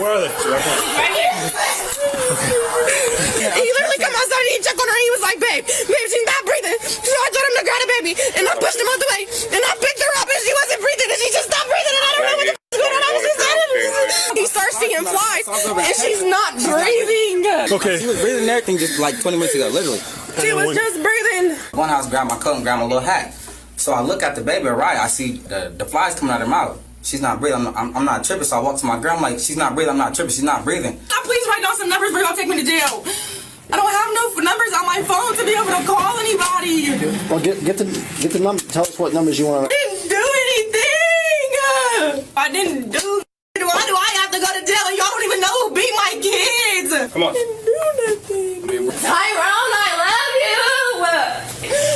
Where are they? Right here. He literally come outside and he checked on her and he was like, babe, she's not breathing. So I told him to grab the baby and I pushed him out the way and I picked her up and she wasn't breathing and she just stopped breathing and I don't know what the f*** is going on. I was just he starts seeing flies and she's not breathing. Okay. She was breathing and everything just like 20 minutes ago, literally. She was just breathing. One house, grab my coat and grab my little hat. So I look at the BabyA'Riyah, I see the flies coming out of her mouth. She's not breathing. I'm not tripping. So I walk to my girl. I'm like, she's not breathing. I'm not tripping. She's not breathing. Please write down some numbers. We're gonna take me to jail. I don't have no numbers on my phone to be able to call anybody. Well, get the number. Tell us what numbers you want. I didn't do anything. I didn't do. Why do I have to go to jail and y'all don't even know who beat my kids? Come on. I didn't do nothing. Tyrone, I love you.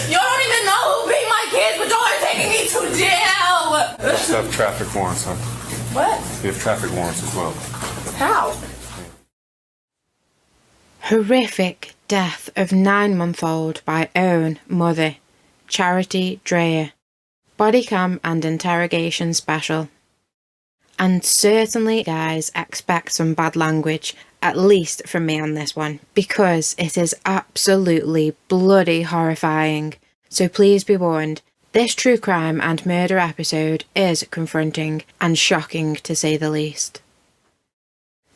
You don't even know who beat my kids, but y'all are taking me to jail. You also have traffic warrants, huh? What? You have traffic warrants as well. How? Horrific death of 9-month-old by own mother, Charity Dreyer. Bodycam and interrogation special. And certainly, guys, expect some bad language, at least from me on this one, because it is absolutely bloody horrifying. So please be warned, this true crime and murder episode is confronting and shocking to say the least.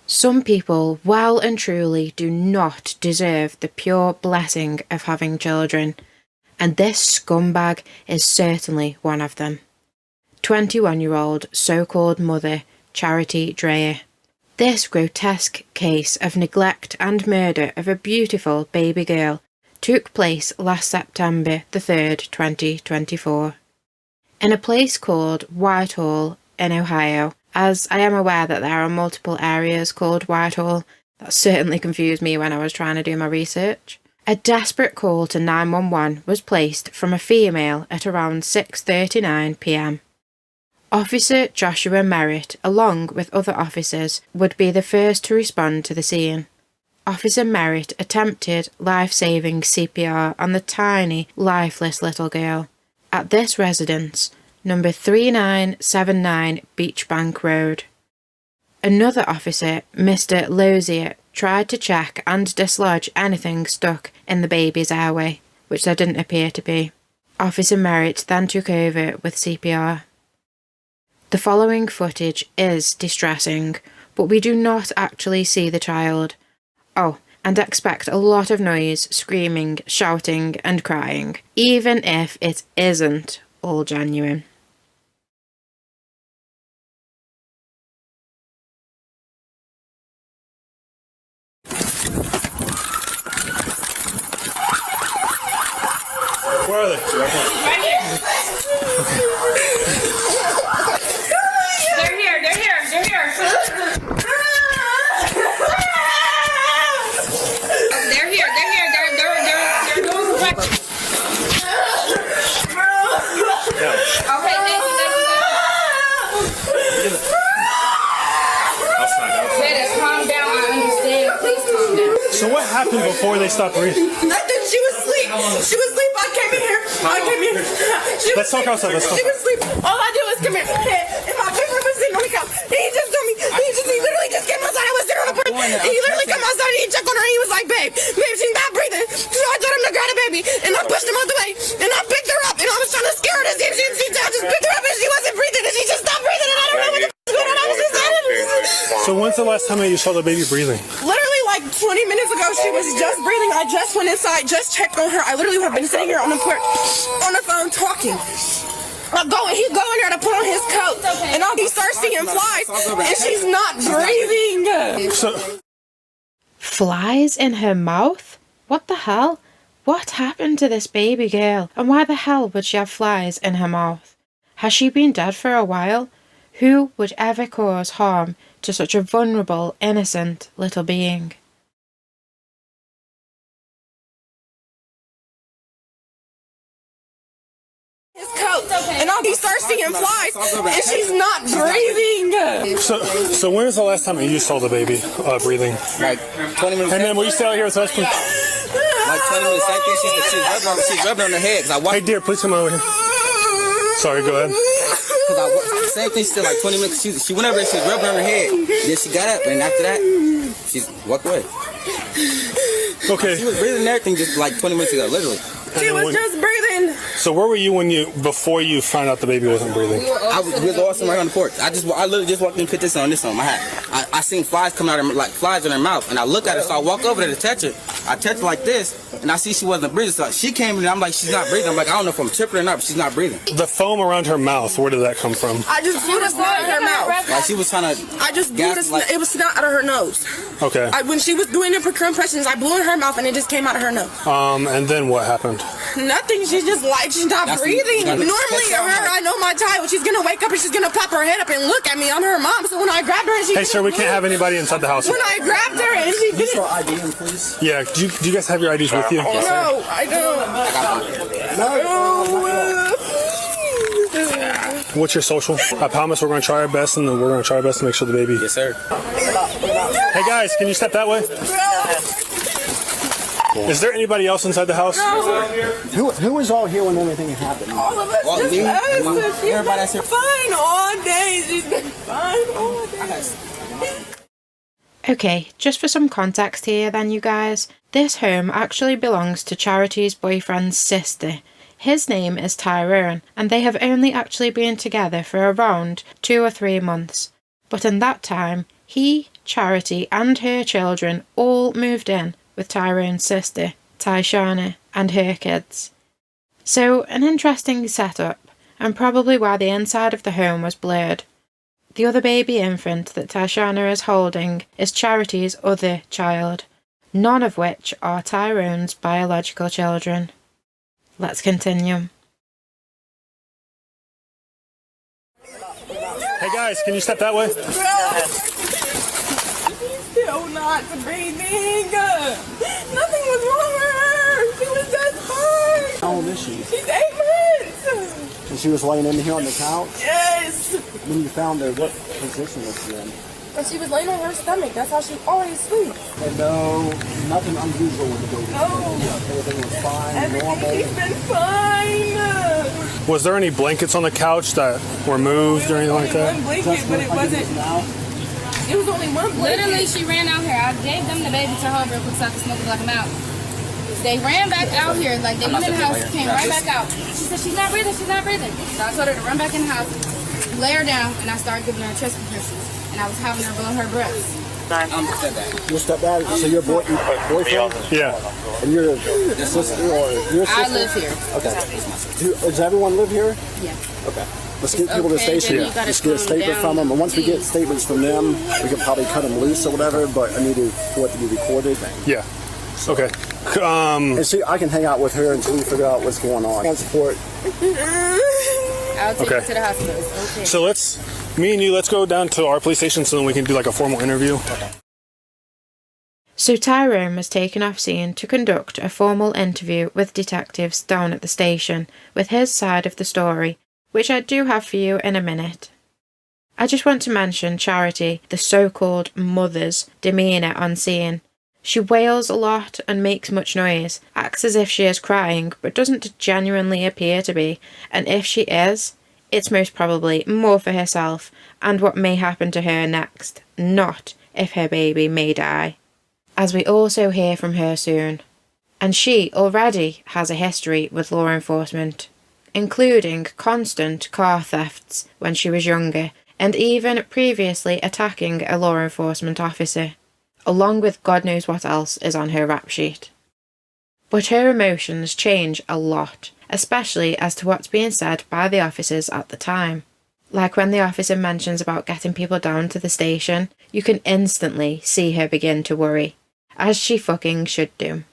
Some people well and truly do not deserve the pure blessing of having children, and this scumbag is certainly one of them. 21-year-old so-called mother Charity Dreyer. This grotesque case of neglect and murder of a beautiful baby girl took place last September the 3rd, 2024, in a place called Whitehall in Ohio. As I am aware that there are multiple areas called Whitehall, that certainly confused me when I was trying to do my research. A desperate call to 911 was placed from a female at around 6:39 p.m. Officer Joshua Merritt, along with other officers, would be the first to respond to the scene. Officer Merritt attempted life-saving CPR on the tiny, lifeless little girl. At this residence, number 3979 Beachbank Road. Another officer, Mr. Lozier, tried to check and dislodge anything stuck in the baby's airway, which there didn't appear to be. Officer Merritt then took over with CPR. The following footage is distressing, but we do not actually see the child. Oh, and expect a lot of noise, screaming, shouting and crying, even if it isn't all genuine. Where are they? Right here. They're here. They're here. They're here. They're here. They're here. They're going right. Okay, thank you. Dennis, calm down. I understand. Please calm down. So what happened before they stopped breathing? Nothing. She was asleep. She was asleep. I came in here. Let's talk outside. Let's talk. She was asleep. All I did was come in. And my boyfriend was sitting on the couch. He just told me. He literally just came outside. I was sitting on the porch. He literally come outside and he checked on her and he was like, babe, she's not breathing. So I told him to grab the baby and I pushed him out the way and I picked her up and I was trying to scare her to see if I just picked her up and she wasn't breathing and she just stopped breathing and I don't know what the f*** is going on. I was just So when's the last time you saw the baby breathing? literally like 20 minutes ago, she was just breathing. I just went inside, just checked on her. I literally have been sitting here on the porch, on the phone talking. He's going there to put on his coat, and he starts seeing flies, and she's not breathing. Flies in her mouth? What the hell? What happened to this baby girl, and why the hell would she have flies in her mouth? Has she been dead for a while? Who would ever cause harm to such a vulnerable, innocent little being? His coat, and he starts seeing flies, and she's not breathing. So when was the last time you saw the baby breathing? Like 20 minutes. And then were you still out here with us? Like 20 minutes. Same thing. She's rubbing on her head. Hey, dear, please come over here. Sorry, go ahead. same thing. She did like 20 minutes. She went over there. She was rubbing on her head. Then she got up, and after that, she walked away. Okay. She was breathing and everything just like 20 minutes ago, literally. She was just breathing. So where were you before you found out the baby wasn't breathing? We was all sitting right on the porch. I literally just walked in and put this on my hat. I seen flies coming out of her, like flies in her mouth, and I look at her, so I walk over there to touch her. I touch her like this, and I see she wasn't breathing. So she came in, and I'm like, she's not breathing. I'm like, I don't know if I'm tripping or not, but she's not breathing. The foam around her mouth, where did that come from? I just blew the snot out of her mouth. Like she was trying to. I just blew the snot. It was snot out of her nose. Okay. When she was doing the compressions, I blew in her mouth, and it just came out of her nose. And then what happened? Nothing. She's just like, she's not breathing. Normally, I know my child. She's gonna wake up and she's gonna pop her head up and look at me. I'm her mom. So when I grabbed her and she. Hey, sir, we can't have anybody inside the house. When I grabbed her and she didn't. ID in, please. Yeah. Do you guys have your IDs with you? No, I don't. What's your social? I promise we're going to try our best, and we're going to try our best to make sure the baby. Yes, sir. Hey guys, can you step that way? Is there anybody else inside the house? Who was all here when everything happened? All of us just me, us. She's everybody that's been here. fine all day. She's been fine all day. Okay, just for some context here then, you guys. This home actually belongs to Charity's boyfriend's sister. His name is Tyrone, and they have only actually been together for around 2 or 3 months. But in that time, he, Charity, and her children all moved in with Tyrone's sister, Tyshana, and her kids. So, an interesting setup, and probably why the inside of the home was blurred. The other baby infant that Tyshana is holding is Charity's other child, none of which are Tyrone's biological children. Let's continue. Hey guys, can you step that way? Still not breathing. Nothing was wrong with her. She was just fine. How old is she? She's 8 months. And she was laying in here on the couch? Yes. When you found her, what position was she in? And she was laying on her stomach. That's how she always sleeps. And no, nothing unusual with the baby. No. Everything was fine, normal. Everything's been fine. Was there any blankets on the couch that were moved or anything like that? One blanket, but it wasn't. It was only one blanket. Literally, she ran out here. I gave them the baby to her real quick so I could smoke it like them out. They ran back out here, like they went in the house, came right back out. She said, she's not breathing, she's not breathing. So I told her to run back in the house, lay her down, and I started giving her chest compressions. And I was having her blow her breath. Your stepdad, so your boyfriend? Yeah. And your sister or your sister? I live here. Okay. Does everyone live here? Yeah. Okay. Let's get people to the Okay, station. then you gotta Let's get a calm statement down. from them. And once we get statements from them, we can probably cut them loose or whatever. But I need for it to be recorded. Yeah. Okay. And see, I can hang out with her until we figure out what's going on. And support. I'll take Okay. you to the hospital. It's okay. So me and you, let's go down to our police station so then we can do like a formal interview. So Tyrone was taken off scene to conduct a formal interview with detectives down at the station with his side of the story, which I do have for you in a minute. I just want to mention Charity, the so-called mother's demeanour on scene. She wails a lot and makes much noise, acts as if she is crying, but doesn't genuinely appear to be, and if she is, it's most probably more for herself and what may happen to her next, not if her baby may die. As we also hear from her soon. And she already has a history with law enforcement, including constant car thefts when she was younger, and even previously attacking a law enforcement officer, along with God knows what else is on her rap sheet. But her emotions change a lot, especially as to what's being said by the officers at the time. Like when the officer mentions about getting people down to the station, you can instantly see her begin to worry, as she fucking should do.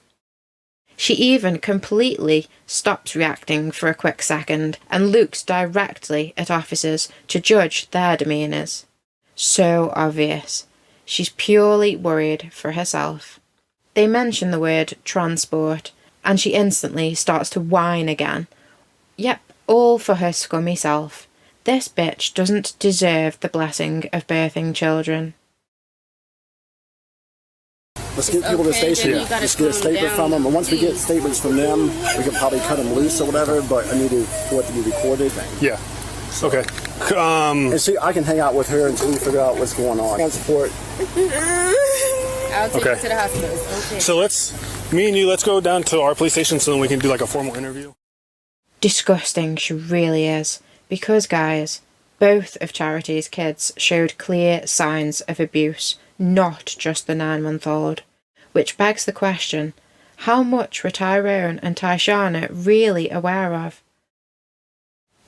She even completely stops reacting for a quick second and looks directly at officers to judge their demeanours. So obvious. She's purely worried for herself. They mention the word transport, and she instantly starts to whine again. Yep, all for her scummy self. This bitch doesn't deserve the blessing of birthing children. Let's get people to the Okay, station. then you gotta Let's get a calm statement down. from them. And once we get statements from them, we can probably cut them loose or whatever. But I need for it to be recorded. Yeah. Okay. And see, I can hang out with her until we figure out what's going on. And support. I'll take Okay. you to the hospital. It's okay. So me and you, let's go down to our police station so then we can do like a formal interview. Disgusting, she really is. Because, guys, both of Charity's kids showed clear signs of abuse, not just the 9-month-old. Which begs the question, how much were Tyrone and Tyshana really aware of?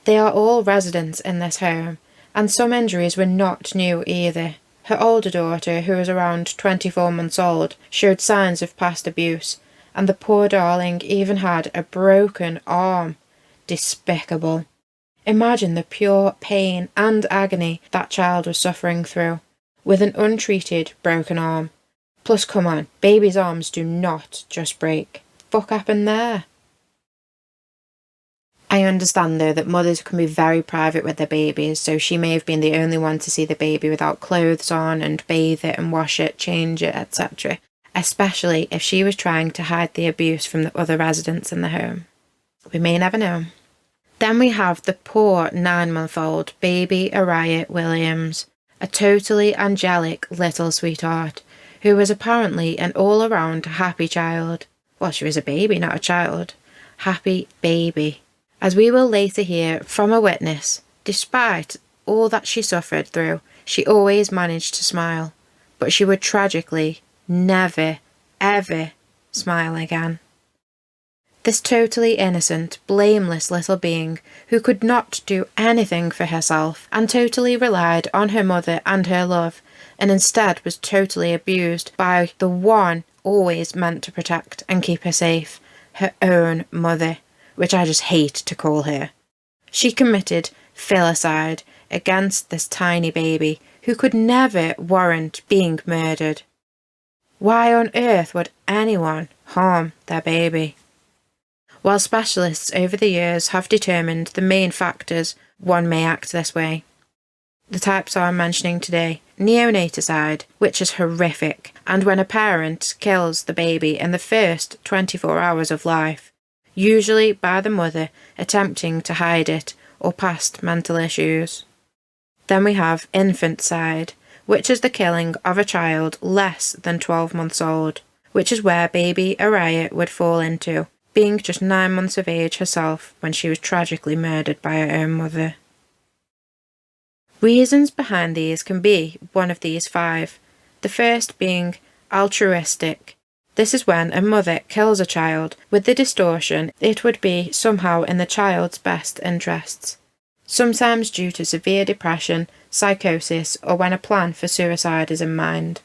They are all residents in this home, and some injuries were not new either. Her older daughter, who was around 24 months old, showed signs of past abuse, and the poor darling even had a broken arm. Despicable. Imagine the pure pain and agony that child was suffering through, with an untreated broken arm. Plus, come on, babies' arms do not just break. Fuck happened there? I understand though that mothers can be very private with their babies, so she may have been the only one to see the baby without clothes on and bathe it and wash it, change it, etc. Especially if she was trying to hide the abuse from the other residents in the home. We may never know. Then we have the poor 9-month-old BabyA'Riyah Williams, a totally angelic little sweetheart, who was apparently an all-around happy child. Well, she was a baby, not a child. Happy baby. As we will later hear from a witness, despite all that she suffered through, she always managed to smile. But she would tragically never, ever smile again. This totally innocent, blameless little being who could not do anything for herself and totally relied on her mother and her love, and instead was totally abused by the one always meant to protect and keep her safe, her own mother, which I just hate to call her. She committed filicide against this tiny baby who could never warrant being murdered. Why on earth would anyone harm their baby? While specialists over the years have determined the main factors one may act this way. The types I'm mentioning today: neonaticide, which is horrific, and when a parent kills the baby in the first 24 hours of life, usually by the mother attempting to hide it or past mental issues. Then we have infanticide, which is the killing of a child less than 12 months old, which is where BabyA'Riyah would fall into, being just 9 months of age herself when she was tragically murdered by her own mother. Reasons behind these can be one of these 5, the first being altruistic. This is when a mother kills a child with the distortion it would be somehow in the child's best interests, sometimes due to severe depression, psychosis, or when a plan for suicide is in mind.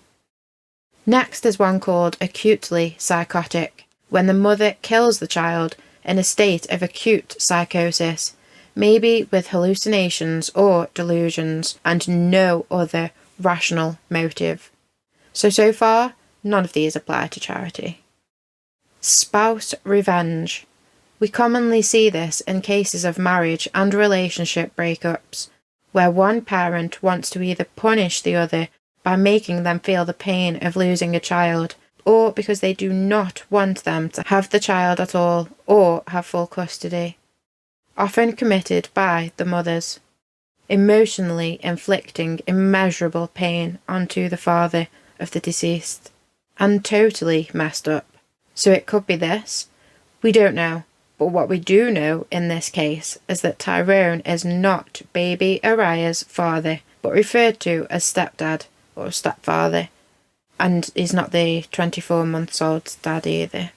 Next is one called acutely psychotic, when the mother kills the child in a state of acute psychosis, maybe with hallucinations or delusions and no other rational motive. So far, none of these apply to Charity. Spouse revenge. We commonly see this in cases of marriage and relationship breakups, where one parent wants to either punish the other by making them feel the pain of losing a child, or because they do not want them to have the child at all or have full custody. Often committed by the mothers, emotionally inflicting immeasurable pain onto the father of the deceased, and totally messed up. So it could be this. We don't know. But what we do know in this case is that Tyrone is not BabyA'Riyah's father, but referred to as stepdad or stepfather, and he's not the 24-month-old dad either.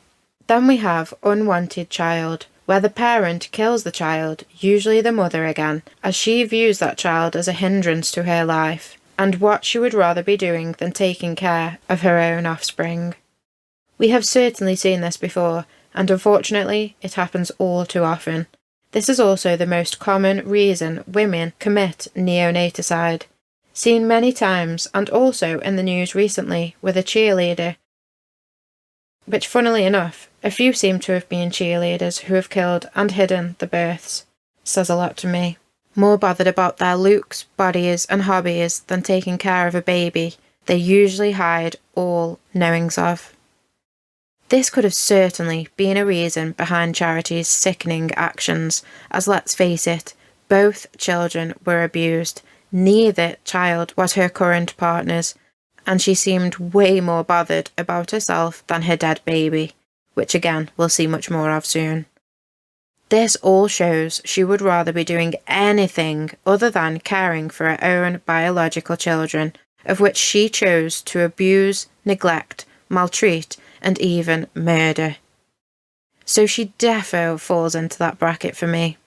Then we have unwanted child, where the parent kills the child, usually the mother again, as she views that child as a hindrance to her life, and what she would rather be doing than taking care of her own offspring. We have certainly seen this before, and unfortunately it happens all too often. This is also the most common reason women commit neonaticide, seen many times and also in the news recently with a cheerleader, which funnily enough, a few seem to have been cheerleaders who have killed and hidden the births. Says a lot to me. More bothered about their looks, bodies and hobbies than taking care of a baby they usually hide all knowings of. This could have certainly been a reason behind Charity's sickening actions, as let's face it, Both children were abused. Neither child was her current partner's, and she seemed way more bothered about herself than her dead baby, which again we'll see much more of soon. This all shows she would rather be doing anything other than caring for her own biological children, of which she chose to abuse, neglect, maltreat, and even murder. So she defo falls into that bracket for me.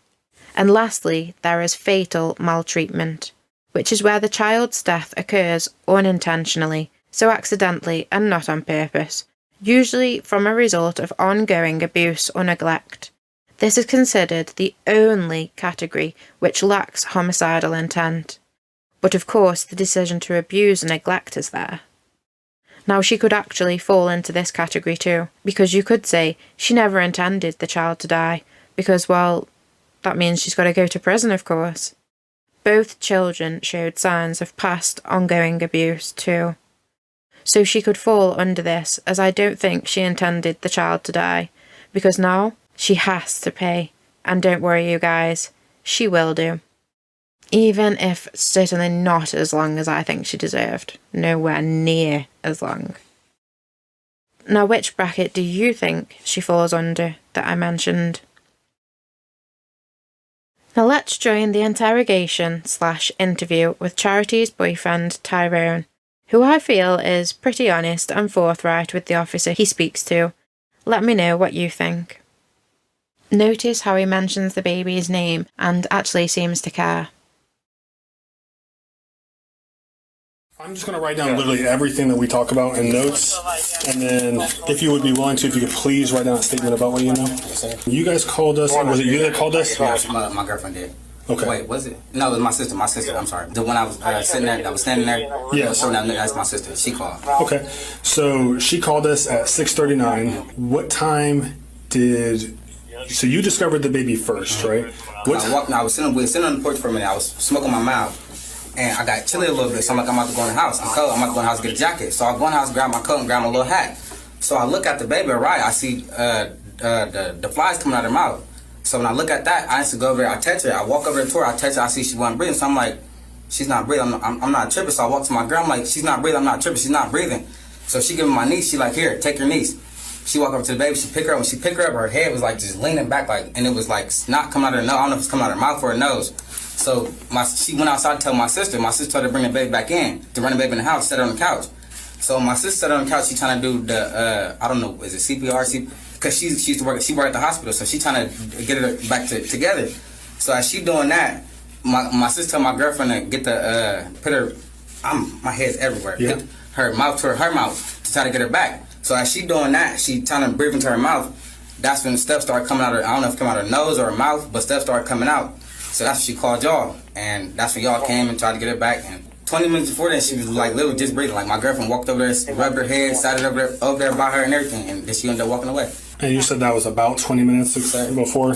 And lastly, there is fatal maltreatment, which is where the child's death occurs unintentionally, so accidentally and not on purpose, usually from a result of ongoing abuse or neglect. This is considered the only category which lacks homicidal intent. But of course, the decision to abuse and neglect is there. Now, she could actually fall into this category too, because you could say she never intended the child to die, because, well, that means she's got to go to prison, of course. Both children showed signs of past ongoing abuse too. So she could fall under this, as I don't think she intended the child to die, because now she has to pay. And don't worry, you guys, she will do. Even if certainly not as long as I think she deserved. Nowhere near as long. Now, which bracket do you think she falls under that I mentioned? Now let's join the interrogation/interview with Charity's boyfriend Tyrone, who I feel is pretty honest and forthright with the officer he speaks to. Let me know what you think. Notice how he mentions the baby's name and actually seems to care. I'm just going to write down literally everything that we talk about in notes, and then if you would be willing to, if you could please write down a statement about what you know. Yes, sir. You guys called us. Was it you that called us? Yeah, my girlfriend did. Okay. Wait, was it? No, it was my sister. My sister. I'm sorry. The one I was sitting there, that was standing there. Yes. So now that's my sister. She called. Okay. So she called us at 6:39. What time did? So you discovered the baby first, right? What? I was sitting on the porch for a minute. I was smoking my mouth. And I got chilly a little bit, so I'm like, I'm about to go in the house. I'm cold. I'm about to go in the house and get a jacket. So I go in the house, grab my coat, and grab my little hat. So I look at the BabyA'Riyah. I see the flies coming out of her mouth. So when I look at that, I used to go over there. I touch her. I walk over to her. I touch her. I see she wasn't breathing. So I'm like, she's not breathing. I'm not tripping. So I walk to my girl. I'm like, she's not breathing. I'm not tripping. She's not breathing. So she give me my niece. She like, here, take your niece. She walk over to the baby. She pick her up. When she pick her up, her head was like just leaning back, like, and it was like snot coming out of her nose. I don't know if it's coming out of her mouth or her nose. So she went outside to tell my sister. My sister told her to bring the baby back in, to run the baby in the house, set her on the couch. So my sister sat on the couch. She trying to do the I don't know, is it CPR? Because she used to work. She worked at the hospital, so she trying to get her back together. So as she doing that, my sister told my girlfriend to get the put her. My head's everywhere. Yeah. Put her mouth to her mouth to try to get her back. So as she doing that, she trying to breathe into her mouth. That's when stuff started coming out of her. I don't know if it come out of her nose or her mouth, but stuff started coming out. So that's when she called y'all, and that's when y'all came and tried to get her back. And 20 minutes before that, she was like literally just breathing. Like my girlfriend walked over there, rubbed her head, sat over there by her and everything, and then she ended up walking away. And you said that was about 20 minutes before?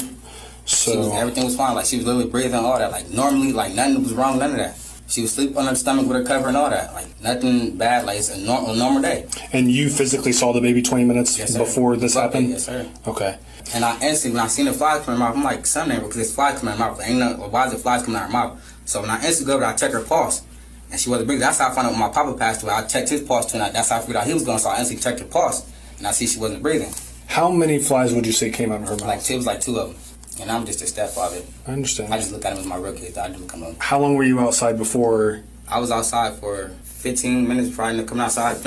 So Everything was fine. Like she was literally breathing, all that. Like normally, like nothing was wrong, none of that. She was sleeping on her stomach with her cover and all that. Like nothing bad. Like it's a normal day. And you physically saw the baby 20 minutes before this happened? Yes, sir. Okay. And I instantly, when I seen the flies coming out of her mouth, I'm like, something, because there's flies coming out of her mouth. Ain't no, why is the flies coming out of her mouth? So when I instantly go over there, I check her pulse, and she wasn't breathing. That's how I found out when my papa passed away. I checked his pulse too, and that's how I figured out he was going. So I instantly checked her pulse, and I see she wasn't breathing. How many flies would you say came out of her mouth? Like it was like 2 of them. And I'm just a stepfather. I understand. I just look at them as my real kids. I didn't come home. How long were you outside before? I was outside for 15 minutes before I ended up coming outside.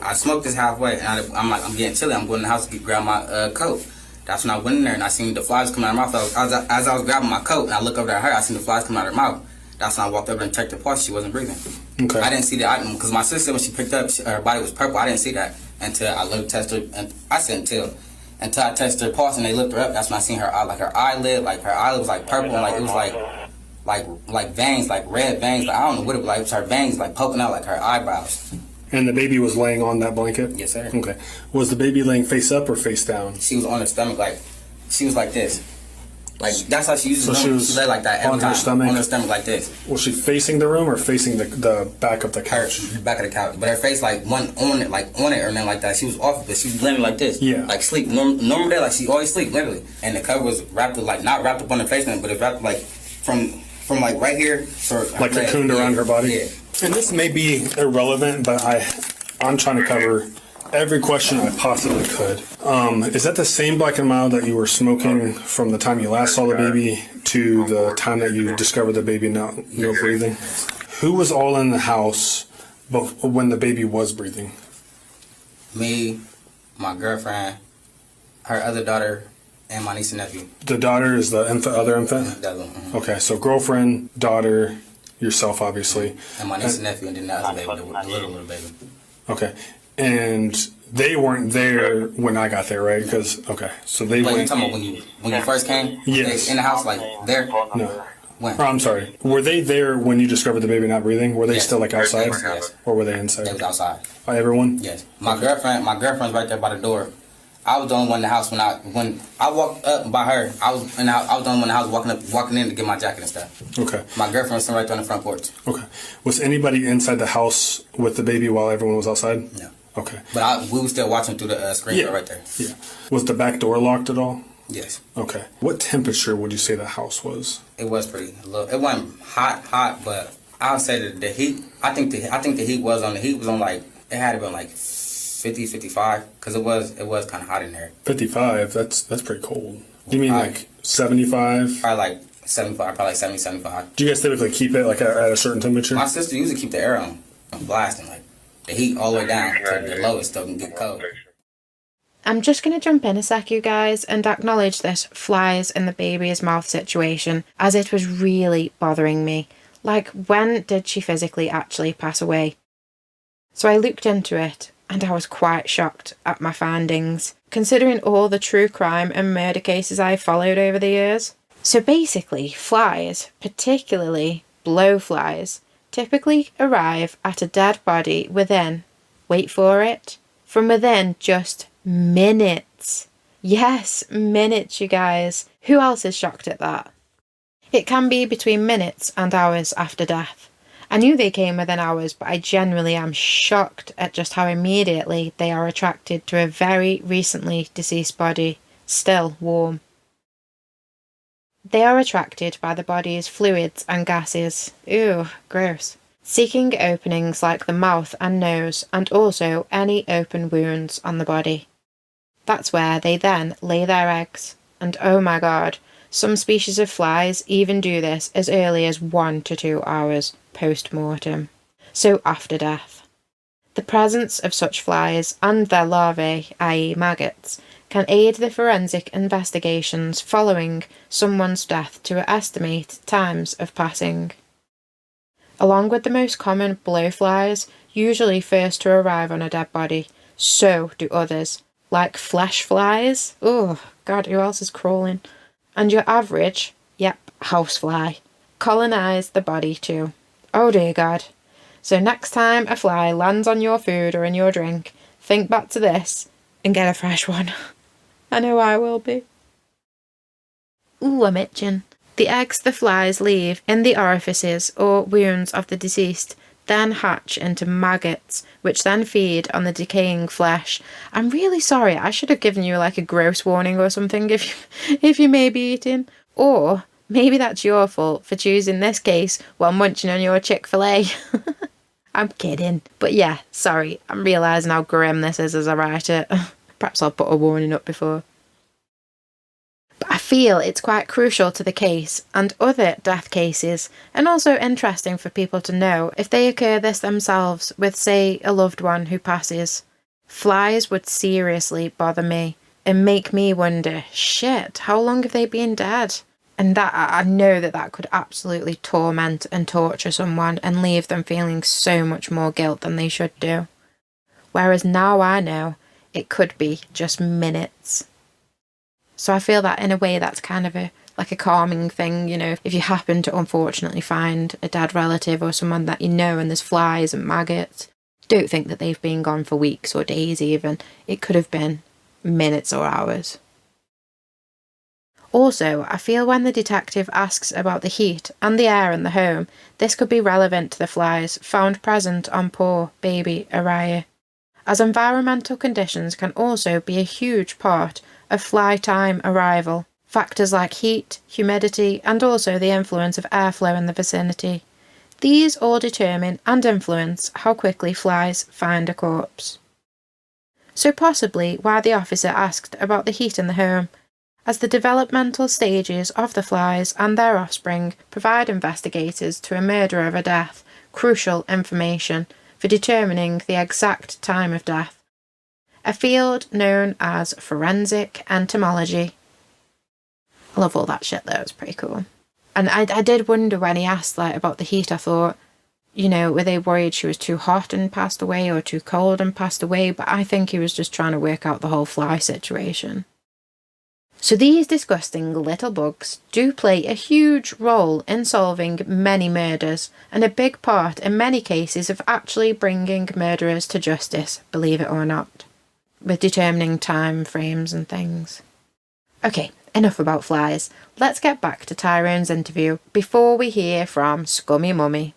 I smoked this halfway, and I'm like, I'm getting chilly. I'm going in the house to grab my coat. That's when I went in there and I seen the flies coming out of her mouth. As I was grabbing my coat and I look over at her, I seen the flies coming out of her mouth. That's when I walked over and checked her pulse. She wasn't breathing. Okay. I didn't see that because my sister, when she picked up, her body was purple. I didn't see that until I looked, tested her. And I said until I tested her pulse and they lifted her up. That's when I seen her eye, like her eyelid was like purple, and like it was like veins, like red veins. Like, I don't know what it was like. It was her veins like poking out like her eyebrows. And the baby was laying on that blanket? Yes, sir. Okay. Was the baby laying face up or face down? She was on her stomach, like she was like this. Like that's how she used to. So she was lay like that every on time. her stomach? On her stomach like this. Was she facing the room or facing the back of the couch? Her back of the couch, but her face like one on it or nothing like that. She was off, but she was laying like this. Yeah. Like sleep, normal day, like she always sleep literally. And the cover was wrapped, like not wrapped up on her face, but it's wrapped like from from like right here, Like cocooned around her body? Yeah. And this may be irrelevant, but I'm trying to cover every question I possibly could. Is that the same black and mild that you were smoking from the time you last saw the baby to the time that you discovered the baby no breathing? Who was all in the house when the baby was breathing? Me, my girlfriend, her other daughter, and my niece and nephew. The daughter is the other infant? That little, Okay, so girlfriend, daughter, yourself, obviously. And my niece and nephew, and then the other baby, the little baby. Okay, and they weren't there when I got there, right? Because so they Wait, you went. talking about when you first came? Yes. In the house, like there? No. When? Oh, I'm sorry. Were they there when you discovered the baby not breathing? Were they Yes. still like outside, Yes. or were they inside? They was outside. Everyone? Yes. My girlfriend's right there by the door. I was the only one in the house when I walked up by her. I was the only one in the house walking in to get my jacket and stuff. Okay. My girlfriend was sitting right there on the front porch. Okay. Was anybody inside the house with the baby while everyone was outside? No. Okay. But we were still watching through the screen door right there. Yeah. Was the back door locked at all? Yes. Okay. What temperature would you say the house was? It was pretty low. It wasn't hot, but I'll say that the heat. I think the heat was on. The heat was on like it had to been like 50, 55 because it was kind of hot in there. 55. That's pretty cold. You mean like 75? Probably like 75, probably like 70, 75. Do you guys typically keep it like at a certain temperature? My sister usually keep the air on blasting, like the heat all the way down to the lowest so it can get cold. I'm just going to jump in a sec, you guys, and acknowledge this flies in the baby's mouth situation, as it was really bothering me. Like, when did she physically actually pass away? So I looked into it, and I was quite shocked at my findings, considering all the true crime and murder cases I followed over the years. So basically, flies, particularly blowflies, typically arrive at a dead body within, wait for it, from within just minutes. Yes, minutes, you guys. Who else is shocked at that? It can be between minutes and hours after death. I knew they came within hours, but I genuinely am shocked at just how immediately they are attracted to a very recently deceased body, still warm. They are attracted by the body's fluids and gases. Ew, gross. Seeking openings like the mouth and nose, and also any open wounds on the body. That's where they then lay their eggs. And oh my god, some species of flies even do this as early as 1 to 2 hours post-mortem. So after death. The presence of such flies and their larvae, i.e. maggots, can aid the forensic investigations following someone's death to estimate times of passing. Along with the most common blowflies, usually first to arrive on a dead body, so do others, like flesh flies. Oh, God, who else is crawling? And your average, housefly, colonise the body too. Oh dear God. So next time a fly lands on your food or in your drink, think back to this and get a fresh one. I know I will be. Ooh, I'm itching. The eggs the flies leave in the orifices or wounds of the deceased then hatch into maggots, which then feed on the decaying flesh. I'm really sorry, I should have given you like a gross warning or something if you may be eating. Or maybe that's your fault for choosing this case while munching on your Chick-fil-A. I'm kidding. But yeah, sorry, I'm realising how grim this is as I write it. Perhaps I'll put a warning up before. But I feel it's quite crucial to the case and other death cases, and also interesting for people to know if they occur this themselves with, say, a loved one who passes. Flies would seriously bother me and make me wonder, shit, how long have they been dead? And that I know that could absolutely torment and torture someone and leave them feeling so much more guilt than they should do. Whereas now I know it could be just minutes. So I feel that in a way that's kind of a calming thing, you know, if you happen to unfortunately find a dead relative or someone that you know and there's flies and maggots, don't think that they've been gone for weeks or days even. It could have been minutes or hours. Also, I feel when the detective asks about the heat and the air in the home, this could be relevant to the flies found present on poor BabyA'Riyah, as environmental conditions can also be a huge part of fly time arrival. Factors like heat, humidity, and also the influence of airflow in the vicinity. These all determine and influence how quickly flies find a corpse. So possibly why the officer asked about the heat in the home, as the developmental stages of the flies and their offspring provide investigators to a murder of a death crucial information for determining the exact time of death, a field known as forensic entomology. I love all that shit though, it's pretty cool. And I did wonder when he asked about the heat, I thought, were they worried she was too hot and passed away or too cold and passed away? But I think he was just trying to work out the whole fly situation. So these disgusting little bugs do play a huge role in solving many murders, and a big part in many cases of actually bringing murderers to justice, believe it or not, with determining time frames and things. Okay, enough about flies. Let's get back to Tyrone's interview before we hear from Scummy Mummy.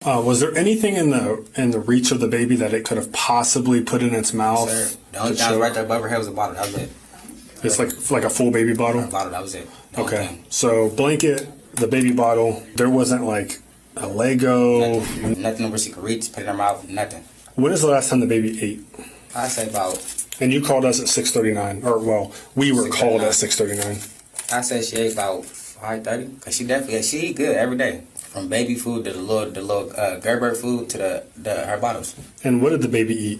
Was there anything in the reach of the baby that it could have possibly put in its mouth? Sir, the only thing right there above her head was a bottle. That was it. It's like a full baby bottle? A bottle, that was it. The only Okay. thing. So blanket, the baby bottle, there wasn't like a Lego. Nothing where she could reach, put it in her mouth, nothing. When is the last time the baby ate? I say about, And you called us at 6:39, or well, we were called at 6:39. I say she ate about 5:30, because she eat good every day. From baby food to the little Gerber food to her bottles. And what did the baby eat?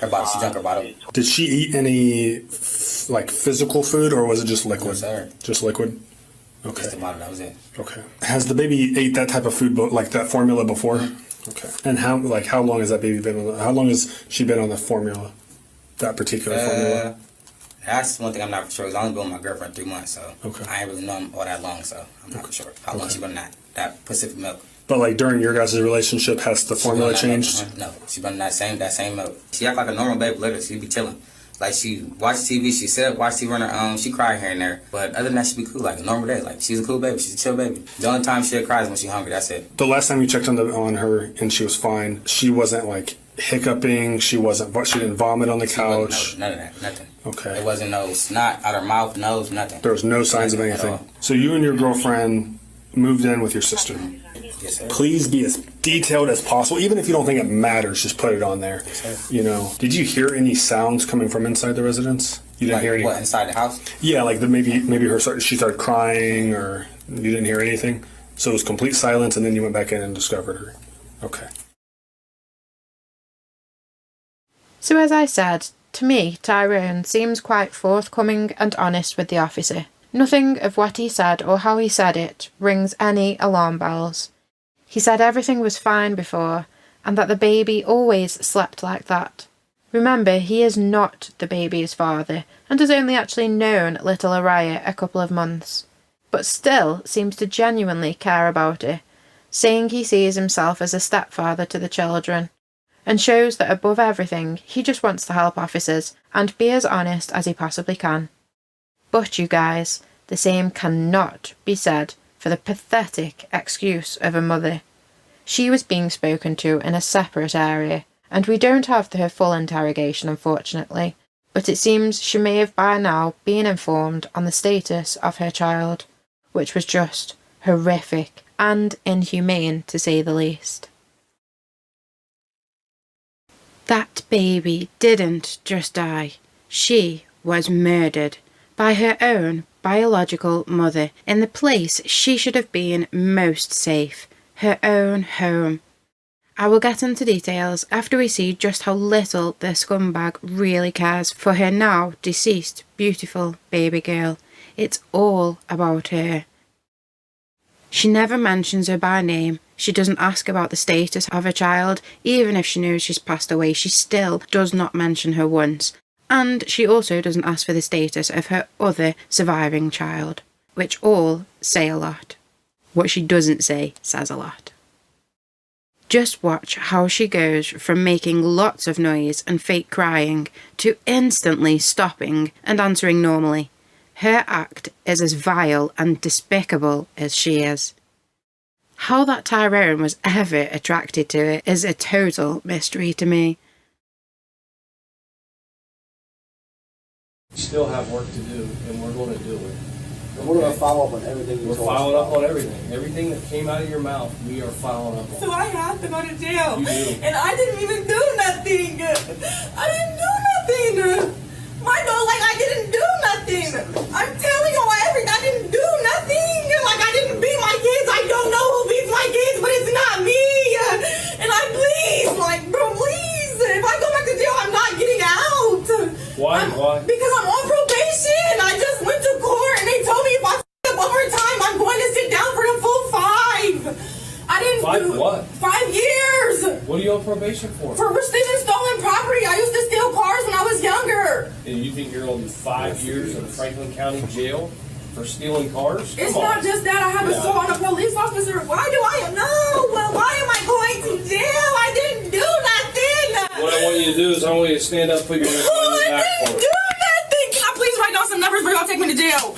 Her bottle, she drank her bottle. Did she eat any physical food, or was it just liquid? Yes, sir. Just liquid? Okay. Just the bottle, that was it. Okay. Has the baby ate that type of food, like that formula before? Mm-hmm. Okay. And how long has that baby been on? How long has she been on the formula? That particular formula? That's one thing I'm not for sure. 'Cause I only been with my girlfriend 3 months, so Okay. I ain't really known all that long, so I'm not for sure how long she been on that Pacific milk. But during your guys' relationship, has the formula She been on that changed? milk. No, she been on that same milk. She act like a normal baby, literally. She be chilling. Like she watch TV, she sit up, watch TV on her own. She cry here and there, but other than that, she be cool, like a normal day. Like she's a cool baby, she's a chill baby. The only time she cries is when she's hungry. That's it. The last time you checked on her and she was fine, she wasn't hiccuping. She didn't vomit on the couch. None of that, nothing. Okay. There wasn't no snot out her mouth, nose, nothing. There was no signs of Nothing at anything. all. So you and your girlfriend moved in with your sister. Yes, sir. Please be as detailed as possible. Even if you don't think it matters, just put it on there. Sir. Did you hear any sounds coming from inside the residence? You didn't hear any. What, inside the house? Yeah, maybe she started crying, or you didn't hear anything. So it was complete silence, and then you went back in and discovered her. Okay. So as I said, to me, Tyrone seems quite forthcoming and honest with the officer. Nothing of what he said or how he said it rings any alarm bells. He said everything was fine before, and that the baby always slept like that. Remember, he is not the baby's father, and has only actually known little Ariyah a couple of months, but still seems to genuinely care about her, saying he sees himself as a stepfather to the children, and shows that above everything he just wants to help officers and be as honest as he possibly can. But you guys, the same cannot be said for the pathetic excuse of a mother. She was being spoken to in a separate area, and we don't have her full interrogation unfortunately, but it seems she may have by now been informed on the status of her child, which was just horrific and inhumane to say the least. That baby didn't just die, she was murdered by her own biological mother in the place she should have been most safe, her own home. I will get into details after we see just how little the scumbag really cares for her now deceased beautiful baby girl. It's all about her. She never mentions her by name. She doesn't ask about the status of her child. Even if she knows she's passed away, she still does not mention her once. And she also doesn't ask for the status of her other surviving child, which all say a lot. What she doesn't say says a lot. Just watch how she goes from making lots of noise and fake crying to instantly stopping and answering normally. Her act is as vile and despicable as she is. How that Tyrone was ever attracted to it is a total mystery to me. We still have work to do, and we're going to do it. And we're going to follow up on everything you We're told us following up about. on everything. Everything that came out of your mouth, we are following up on. So I have to go to jail. You do. And I didn't even do nothing. I didn't do nothing. My dog, like, I didn't do nothing. I'm telling you, I didn't do nothing. Like, I didn't beat my kids. I don't know who beats my kids, but it's not me. And I please, like, bro, please. If I go back to jail, I'm not getting out. Why? Why? Because I'm on probation. I just went to court and they told me if I f*** up overtime, I'm going to sit down for the full 5. I didn't 5 do what? 5 years. What are you on probation for? For receiving stolen property. I used to steal cars when I was younger. And you think you're going to do 5 years in Franklin County Jail for stealing cars? It's Come on. not just that. I have assault on a police officer. Why do I know? Well, why am I going to jail? I didn't do nothing. What I want you to do is I want you to stand up, put your hands on your I back didn't for do nothing. Can I please write down some numbers before y'all take me to jail?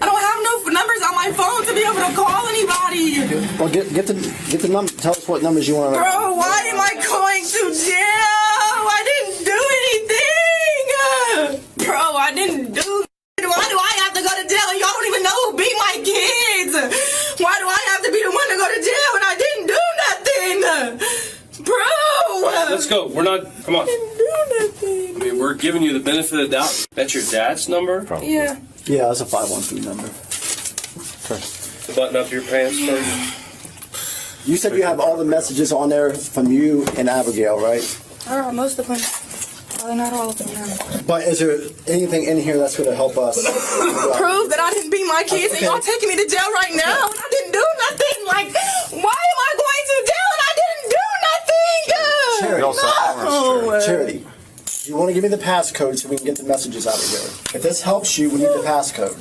I don't have no numbers on my phone to be able to call anybody. Well, get the number. Tell us what numbers you want to. Bro, why am I going to jail? I didn't do anything. Bro, I didn't do. Why do I have to go to jail and y'all don't even know who beat my kids? Why do I have to be the one to go to jail and I didn't do nothing? Bro. Let's go. We're not. Come on. I didn't do nothing. I mean, we're giving you the benefit of the doubt. That's your dad's number? Yeah. Yeah, that's a 513 number. The button up your pants first. You said you have all the messages on there from you and Abigail, right? Most of them. Probably not all of them. No. But is there anything in here that's going to help us? Prove that I didn't beat my kids and y'all taking me to jail right now and I didn't do nothing. Like, why am I going to jail and I didn't do nothing? Charity. No. Charity. You want to give me the passcode so we can get the messages out of here. If this helps you, we need the passcode.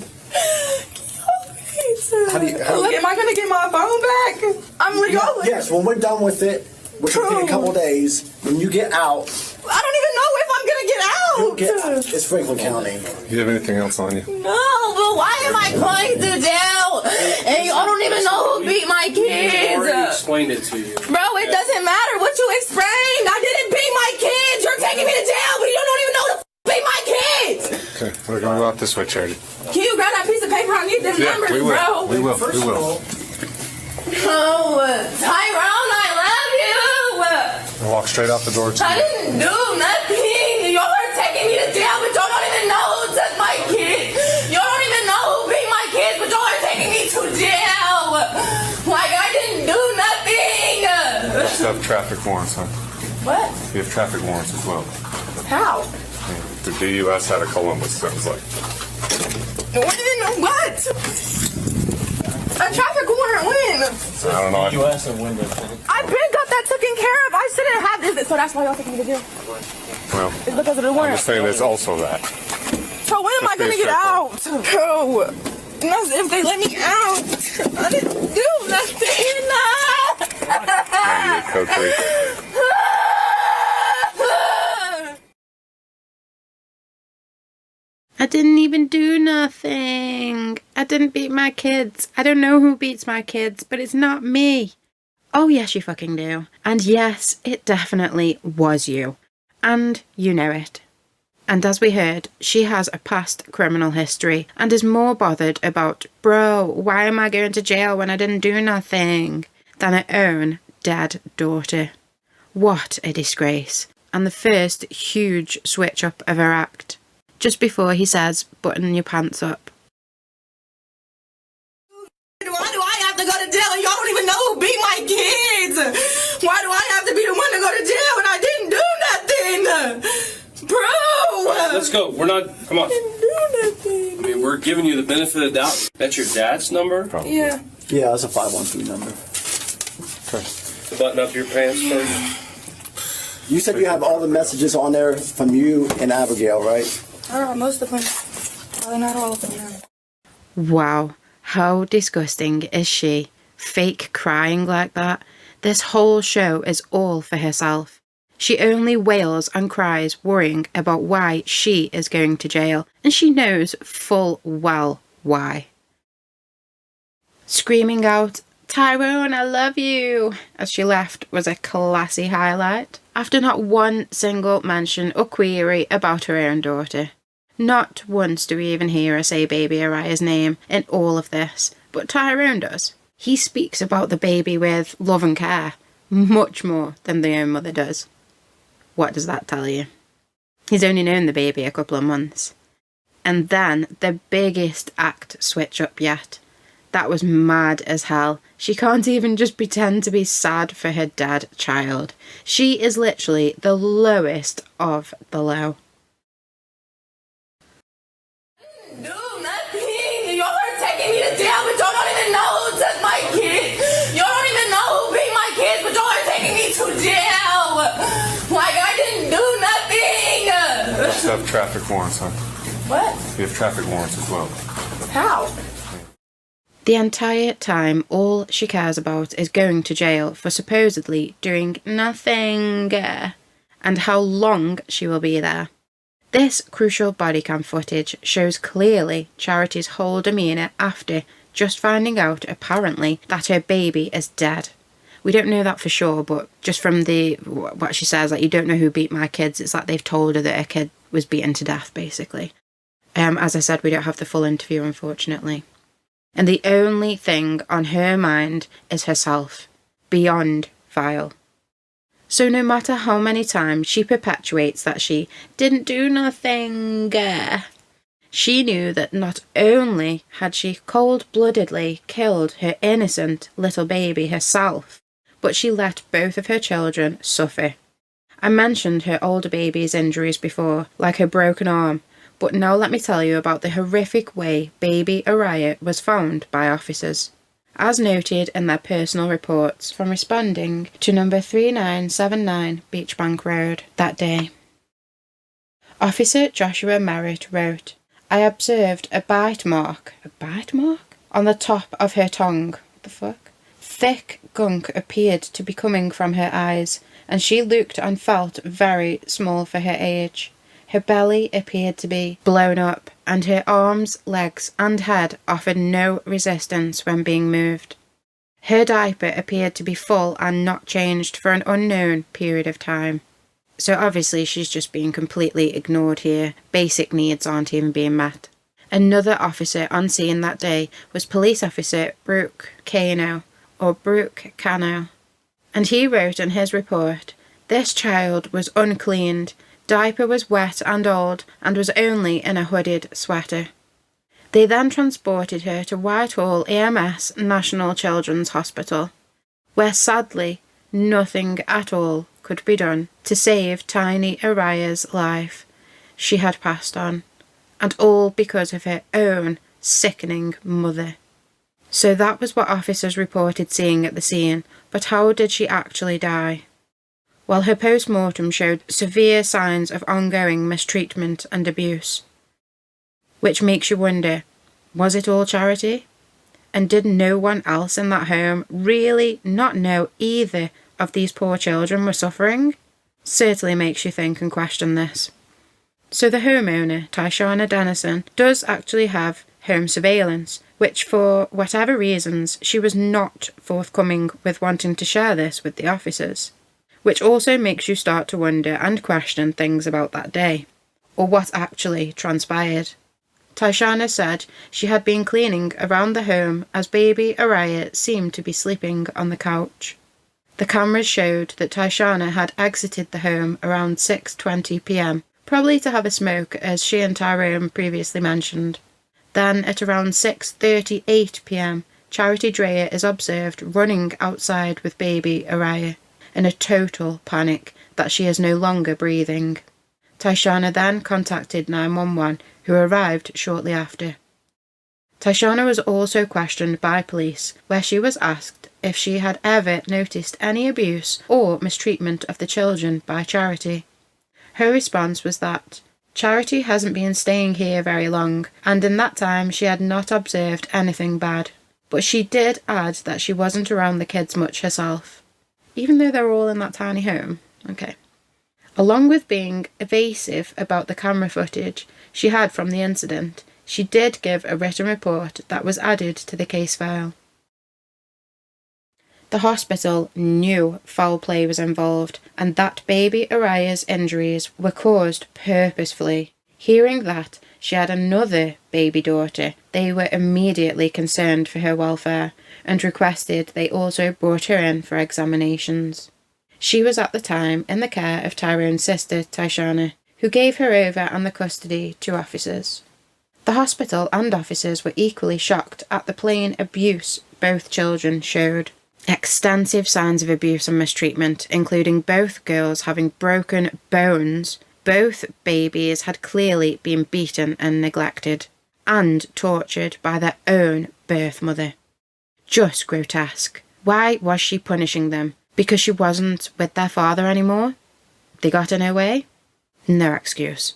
How do you? Am I gonna get my phone back? I'm legally. Yes, when we're done with it, which will take a couple days, when you get out, I don't even know if I'm gonna get out. it's Franklin County. Do you have anything else on you? No, but why am I going to jail? And y'all don't even know who beat my I kids. already explained it to you. Bro, it doesn't matter what you explained. I didn't beat my kids. You're taking me to jail, but you don't even know who beat my kids. Okay, we're going to go out this way, Charity. Can you grab that piece of paper? I need them numbers, we will. bro. We will. We will. Oh, Tyrone, I love you. We'll walk straight out the door. I didn't do nothing. Y'all are taking me to jail, but y'all don't even know who took my kids. Y'all don't even know who beat my kids, but y'all are taking me to jail. Like, I didn't do nothing. You also have traffic warrants, huh? What? You have traffic warrants as well. How? The DUS out of Columbus, that was like. What? A traffic warrant when? I don't know. You asked them when I've been got that taken care of. I shouldn't have this. So that's why y'all taking me to jail. Well, It's because of the I'm warrant. just saying it's also that. So when am I going to get out? Bro, that's if they let me out. I didn't do nothing. Now you get code 3. I didn't even do nothing. I didn't beat my kids. I don't know who beats my kids, but it's not me. Oh, yes, you fucking do. And yes, it definitely was you. And you know it. And as we heard, she has a past criminal history and is more bothered about, bro, why am I going to jail when I didn't do nothing, than her own dead daughter. What a disgrace. And the first huge switch up of her act. Just before he says, button your pants up. Why do I have to go to jail and y'all don't even know who beat my kids? Why do I have to be the one to go to jail and I didn't do nothing? Bro! Let's go. We're not. Come on. I didn't do nothing. I mean, we're giving you the benefit of the doubt. That's your dad's number? Yeah. Yeah, that's a 513 number. The button up your pants first. You said you have all the messages on there from you and Abigail, right? Most of them. Probably not all of them. No. Wow, how disgusting is she? Fake crying like that? This whole show is all for herself. She only wails and cries worrying about why she is going to jail, and she knows full well why. Screaming out, "Tyrone, I love you," as she left was a classy highlight, after not one single mention or query about her own daughter. Not once do we even hear her say BabyA'Riyah's name in all of this, but Tyrone does. He speaks about the baby with love and care, much more than the own mother does. What does that tell you? He's only known the baby a couple of months. And then the biggest act switch up yet. That was mad as hell. She can't even just pretend to be sad for her dead child. She is literally the lowest of the low. Do nothing. Y'all are taking me to jail, but y'all don't even know who took my kids. Y'all don't even know who beat my kids, but y'all are taking me to jail. Like, I didn't do nothing. You also have traffic warrants, huh? What? You have traffic warrants as well. How? The entire time, all she cares about is going to jail for supposedly doing nothing, and how long she will be there. This crucial bodycam footage shows clearly Charity's whole demeanour after just finding out, apparently, that her baby is dead. We don't know that for sure, but just from what she says, like, you don't know who beat my kids, it's like they've told her that her kid was beaten to death, basically. As I said, we don't have the full interview, unfortunately. And the only thing on her mind is herself. Beyond vile. So no matter how many times she perpetuates that she didn't do nothing, she knew that not only had she cold-bloodedly killed her innocent little baby herself, but she let both of her children suffer. I mentioned her older baby's injuries before, like her broken arm, but now let me tell you about the horrific way BabyA'Riyah was found by officers, as noted in their personal reports from responding to number 3979 Beachbank Road that day. Officer Joshua Merritt wrote, "I observed a bite mark on the top of her tongue. What the fuck? Thick gunk appeared to be coming from her eyes, and she looked and felt very small for her age. Her belly appeared to be blown up, and her arms, legs, and head offered no resistance when being moved. Her diaper appeared to be full and not changed for an unknown period of time." So obviously she's just being completely ignored here. Basic needs aren't even being met. Another officer on scene that day was Police Officer Brooke Cano, and he wrote in his report, "This child was uncleaned. Diaper was wet and old and was only in a hooded sweater." They then transported her to Whitehall AMS National Children's Hospital, where sadly nothing at all could be done to save tiny A'Riyah's life. She had passed on, and all because of her own sickening mother. So that was what officers reported seeing at the scene, but how did she actually die? Well, her post-mortem showed severe signs of ongoing mistreatment and abuse. Which makes you wonder, was it all Charity? And did no one else in that home really not know either of these poor children were suffering? Certainly makes you think and question this. So the homeowner, Tyshana Dennison, does actually have home surveillance, which for whatever reasons she was not forthcoming with wanting to share this with the officers. Which also makes you start to wonder and question things about that day, or what actually transpired. Tyshana said she had been cleaning around the home as BabyA'Riyah seemed to be sleeping on the couch. The cameras showed that Tyshana had exited the home around 6:20 p.m, probably to have a smoke, as she and Tyrone previously mentioned. Then at around 6:38 p.m, Charity Dreyer is observed running outside with BabyA'Riyah, in a total panic that she is no longer breathing. Tyshana then contacted 911, who arrived shortly after. Tyshana was also questioned by police, where she was asked if she had ever noticed any abuse or mistreatment of the children by Charity. Her response was that Charity hasn't been staying here very long, and in that time she had not observed anything bad. But she did add that she wasn't around the kids much herself. Even though they're all in that tiny home. Okay. Along with being evasive about the camera footage she had from the incident, she did give a written report that was added to the case file. The hospital knew foul play was involved and that BabyA'Riyah's injuries were caused purposefully. Hearing that, she had another baby daughter, they were immediately concerned for her welfare and requested they also brought her in for examinations. She was at the time in the care of Tyrone's sister, Tyshana, who gave her over and the custody to officers. The hospital and officers were equally shocked at the plain abuse both children showed. Extensive signs of abuse and mistreatment, including both girls having broken bones. Both babies had clearly been beaten and neglected, and tortured by their own birth mother. Just grotesque. Why was she punishing them? Because she wasn't with their father anymore? They got in her way? No excuse.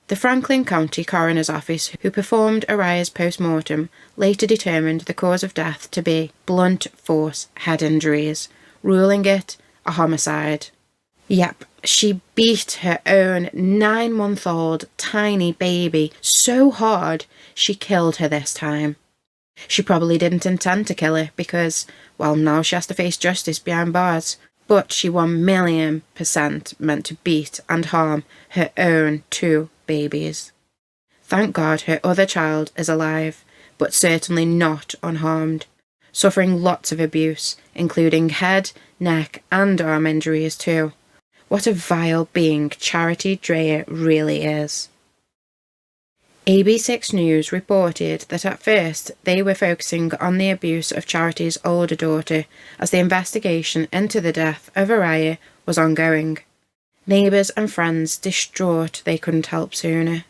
The Franklin County Coroner's Office, who performed A'Riyah's post-mortem, later determined the cause of death to be blunt force head injuries, ruling it a homicide. Yep, she beat her own 9-month-old tiny baby so hard she killed her this time. She probably didn't intend to kill her because, well, now she has to face justice behind bars. But she 1,000,000% meant to beat and harm her own 2 babies. Thank God her other child is alive, but certainly not unharmed, suffering lots of abuse, including head, neck and arm injuries too. What a vile being Charity Dreyer really is. AB6 News reported that at first they were focusing on the abuse of Charity's older daughter as the investigation into the death of A'Riyah was ongoing. Neighbours and friends distraught they couldn't help sooner.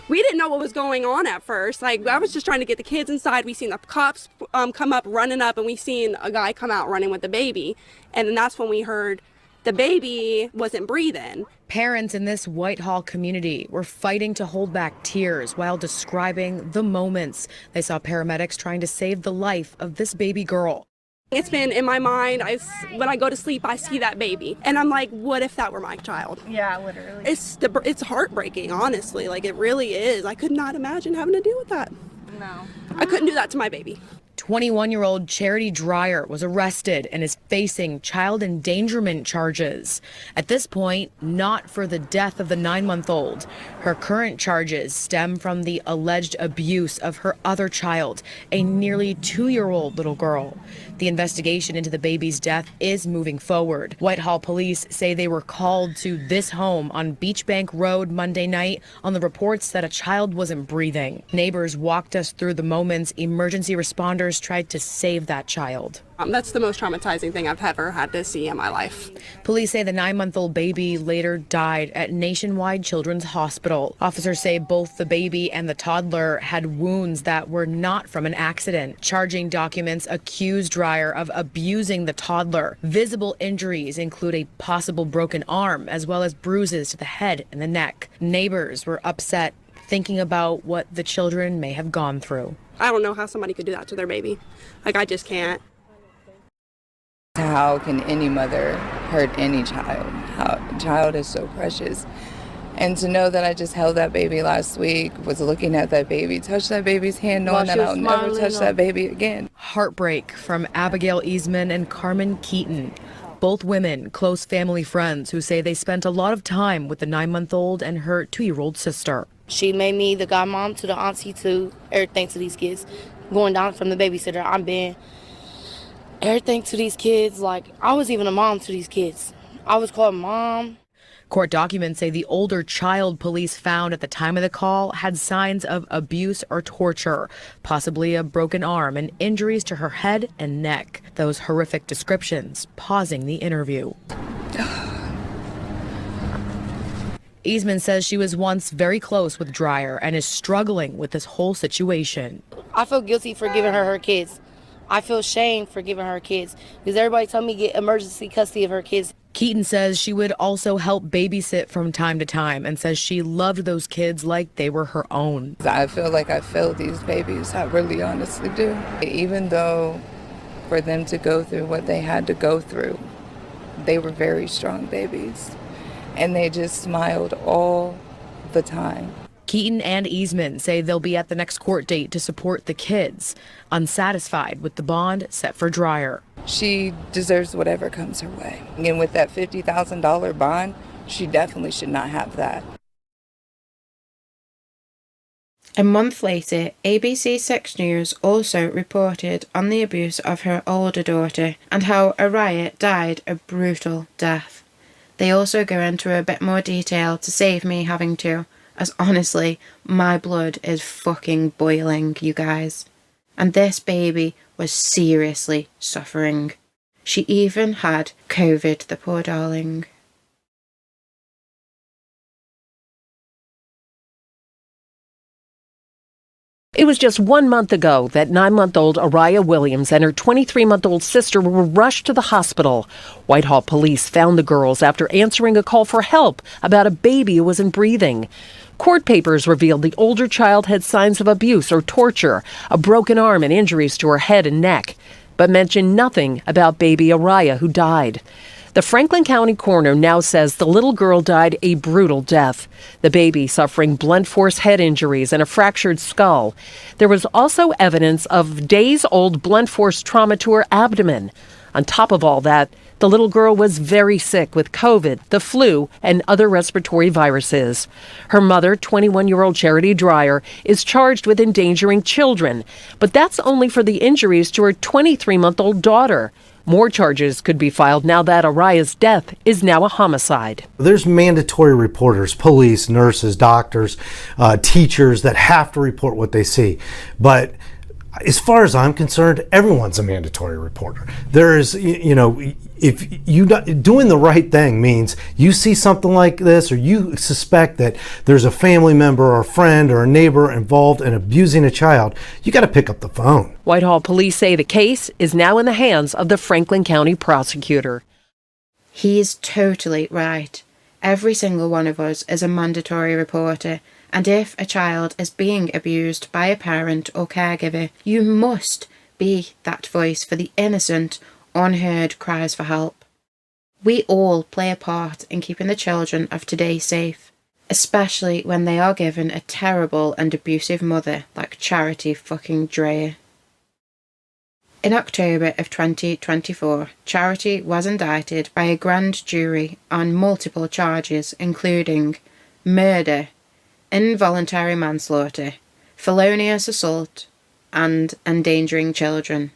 We didn't know what was going on at first. Like, I was just trying to get the kids inside. We seen the cops come up, running up, and we seen a guy come out running with the baby. And then that's when we heard the baby wasn't breathing. Parents in this Whitehall community were fighting to hold back tears while describing the moments they saw paramedics trying to save the life of this baby girl. It's been in my mind. When I go to sleep, I see that baby. And I'm like, what if that were my child? Yeah, literally. It's heartbreaking, honestly. Like, it really is. I could not imagine having to deal with that. No. I couldn't do that to my baby. 21-year-old Charity Dreyer was arrested and is facing child endangerment charges. At this point, not for the death of the 9-month-old. Her current charges stem from the alleged abuse of her other child, a nearly 2-year-old little girl. The investigation into the baby's death is moving forward. Whitehall police say they were called to this home on Beach Bank Road Monday night on the reports that a child wasn't breathing. Neighbors walked us through the moments emergency responders tried to save that child. That's the most traumatizing thing I've ever had to see in my life. Police say the 9-month-old baby later died at Nationwide Children's Hospital. Officers say both the baby and the toddler had wounds that were not from an accident. Charging documents accuse Dreyer of abusing the toddler. Visible injuries include a possible broken arm as well as bruises to the head and the neck. Neighbors were upset, thinking about what the children may have gone through. I don't know how somebody could do that to their baby. Like, I just can't. How can any mother hurt any child? A child is so precious. And to know that I just held that baby last week, was looking at that baby, touched that baby's hand, knowing that I'll never touch that baby again. Heartbreak from Abigail Eastman and Carmen Keaton. Both women, close family friends who say they spent a lot of time with the 9-month-old and her 2-year-old sister. She made me the godmom to the auntie to everything to these kids. Going down from the babysitter, I'm being everything to these kids. Like, I was even a mom to these kids. I was called mom. Court documents say the older child police found at the time of the call had signs of abuse or torture, possibly a broken arm and injuries to her head and neck. Those horrific descriptions pausing the interview. Eastman says she was once very close with Dreyer and is struggling with this whole situation. I feel guilty for giving her her kids. I feel shame for giving her kids because everybody told me to get emergency custody of her kids. Keaton says she would also help babysit from time to time and says she loved those kids like they were her own. I feel like I failed these babies. I really honestly do. Even though for them to go through what they had to go through, they were very strong babies. And they just smiled all the time. Keaton and Eastman say they'll be at the next court date to support the kids, unsatisfied with the bond set for Dreyer. She deserves whatever comes her way. And with that $50,000 bond, she definitely should not have that. A month later, ABC 6 News also reported on the abuse of her older daughter and how A'Riyah died a brutal death. They also go into a bit more detail to save me having to, as honestly, my blood is fucking boiling, you guys. And this baby was seriously suffering. She even had COVID, the poor darling. It was just 1 month ago that 9-month-old A'Riyah Williams and her 23-month-old sister were rushed to the hospital. Whitehall police found the girls after answering a call for help about a baby who wasn't breathing. Court papers revealed the older child had signs of abuse or torture, a broken arm and injuries to her head and neck, but mentioned nothing about baby A'Riyah, who died. The Franklin County coroner now says the little girl died a brutal death, the baby suffering blunt force head injuries and a fractured skull. There was also evidence of days-old blunt force trauma to her abdomen. On top of all that, the little girl was very sick with COVID, the flu, and other respiratory viruses. Her mother, 21-year-old Charity Dreyer, is charged with endangering children, but that's only for the injuries to her 23-month-old daughter. More charges could be filed now that A'Riyah's death is now a homicide. There's mandatory reporters, police, nurses, doctors, teachers that have to report what they see. But as far as I'm concerned, everyone's a mandatory reporter. There is, if you doing the right thing means you see something like this, or you suspect that there's a family member or a friend or a neighbor involved in abusing a child, you got to pick up the phone. Whitehall police say the case is now in the hands of the Franklin County prosecutor. He's totally right. Every single one of us is a mandatory reporter. And if a child is being abused by a parent or caregiver, you must be that voice for the innocent, unheard cries for help. We all play a part in keeping the children of today safe, especially when they are given a terrible and abusive mother like Charity fucking Dreyer. In October of 2024, Charity was indicted by a grand jury on multiple charges, including murder, involuntary manslaughter, felonious assault, and endangering children.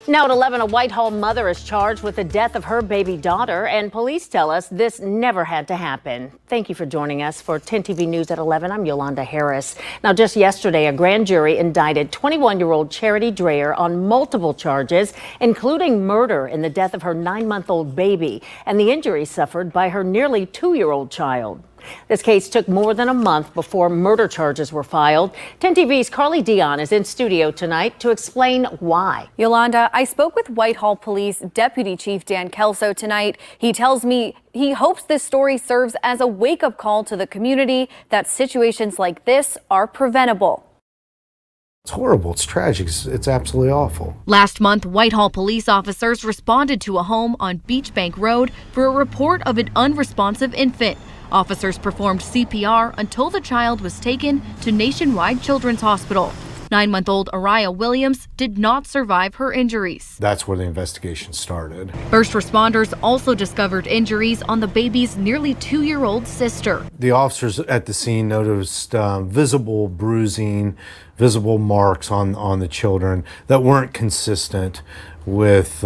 Now at 11, a Whitehall mother is charged with the death of her baby daughter, and police tell us this never had to happen. Thank you for joining us for 10 TV News at 11. I'm Yolanda Harris. Now, just yesterday, a grand jury indicted 21-year-old Charity Dreyer on multiple charges, including murder in the death of her 9-month-old baby and the injuries suffered by her nearly 2-year-old child. This case took more than a month before murder charges were filed. 10 TV's Carly Dion is in studio tonight to explain why. Yolanda, I spoke with Whitehall Police Deputy Chief Dan Kelso tonight. He tells me he hopes this story serves as a wake-up call to the community that situations like this are preventable. It's horrible. It's tragic. It's absolutely awful. Last month, Whitehall police officers responded to a home on Beach Bank Road for a report of an unresponsive infant. Officers performed CPR until the child was taken to Nationwide Children's Hospital. 9-month-old A'Riyah Williams did not survive her injuries. That's where the investigation started. First responders also discovered injuries on the baby's nearly 2-year-old sister. The officers at the scene noticed visible bruising, visible marks on the children that weren't consistent with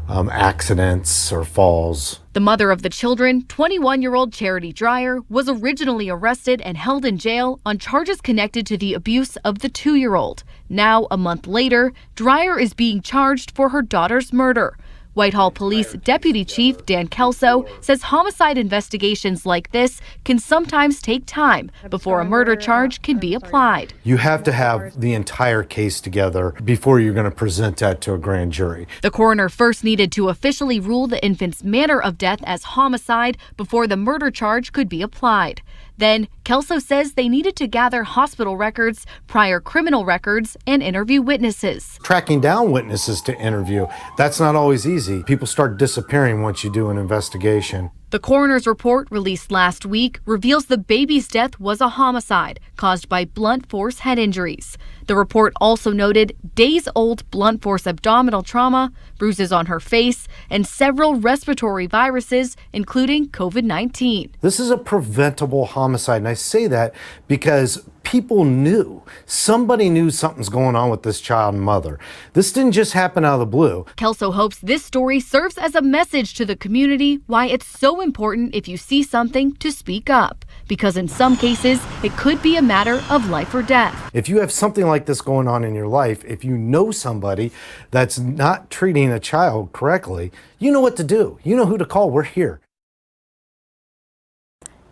accidents or falls. The mother of the children, 21-year-old Charity Dreyer, was originally arrested and held in jail on charges connected to the abuse of the 2-year-old. Now, a month later, Dreyer is being charged for her daughter's murder. Whitehall Police Deputy Chief Dan Kelso says homicide investigations like this can sometimes take time before a murder charge can be applied. You have to have the entire case together before you're going to present that to a grand jury. The coroner first needed to officially rule the infant's manner of death as homicide before the murder charge could be applied. Then, Kelso says they needed to gather hospital records, prior criminal records, and interview witnesses. Tracking down witnesses to interview, that's not always easy. People start disappearing once you do an investigation. The coroner's report released last week reveals the baby's death was a homicide caused by blunt force head injuries. The report also noted days-old blunt force abdominal trauma, bruises on her face, and several respiratory viruses, including COVID-19. This is a preventable homicide, and I say that because people knew. Somebody knew something's going on with this child and mother. This didn't just happen out of the blue. Kelso hopes this story serves as a message to the community why it's so important if you see something to speak up, because in some cases, it could be a matter of life or death. If you have something like this going on in your life, if you know somebody that's not treating a child correctly, you know what to do. You know who to call. We're here.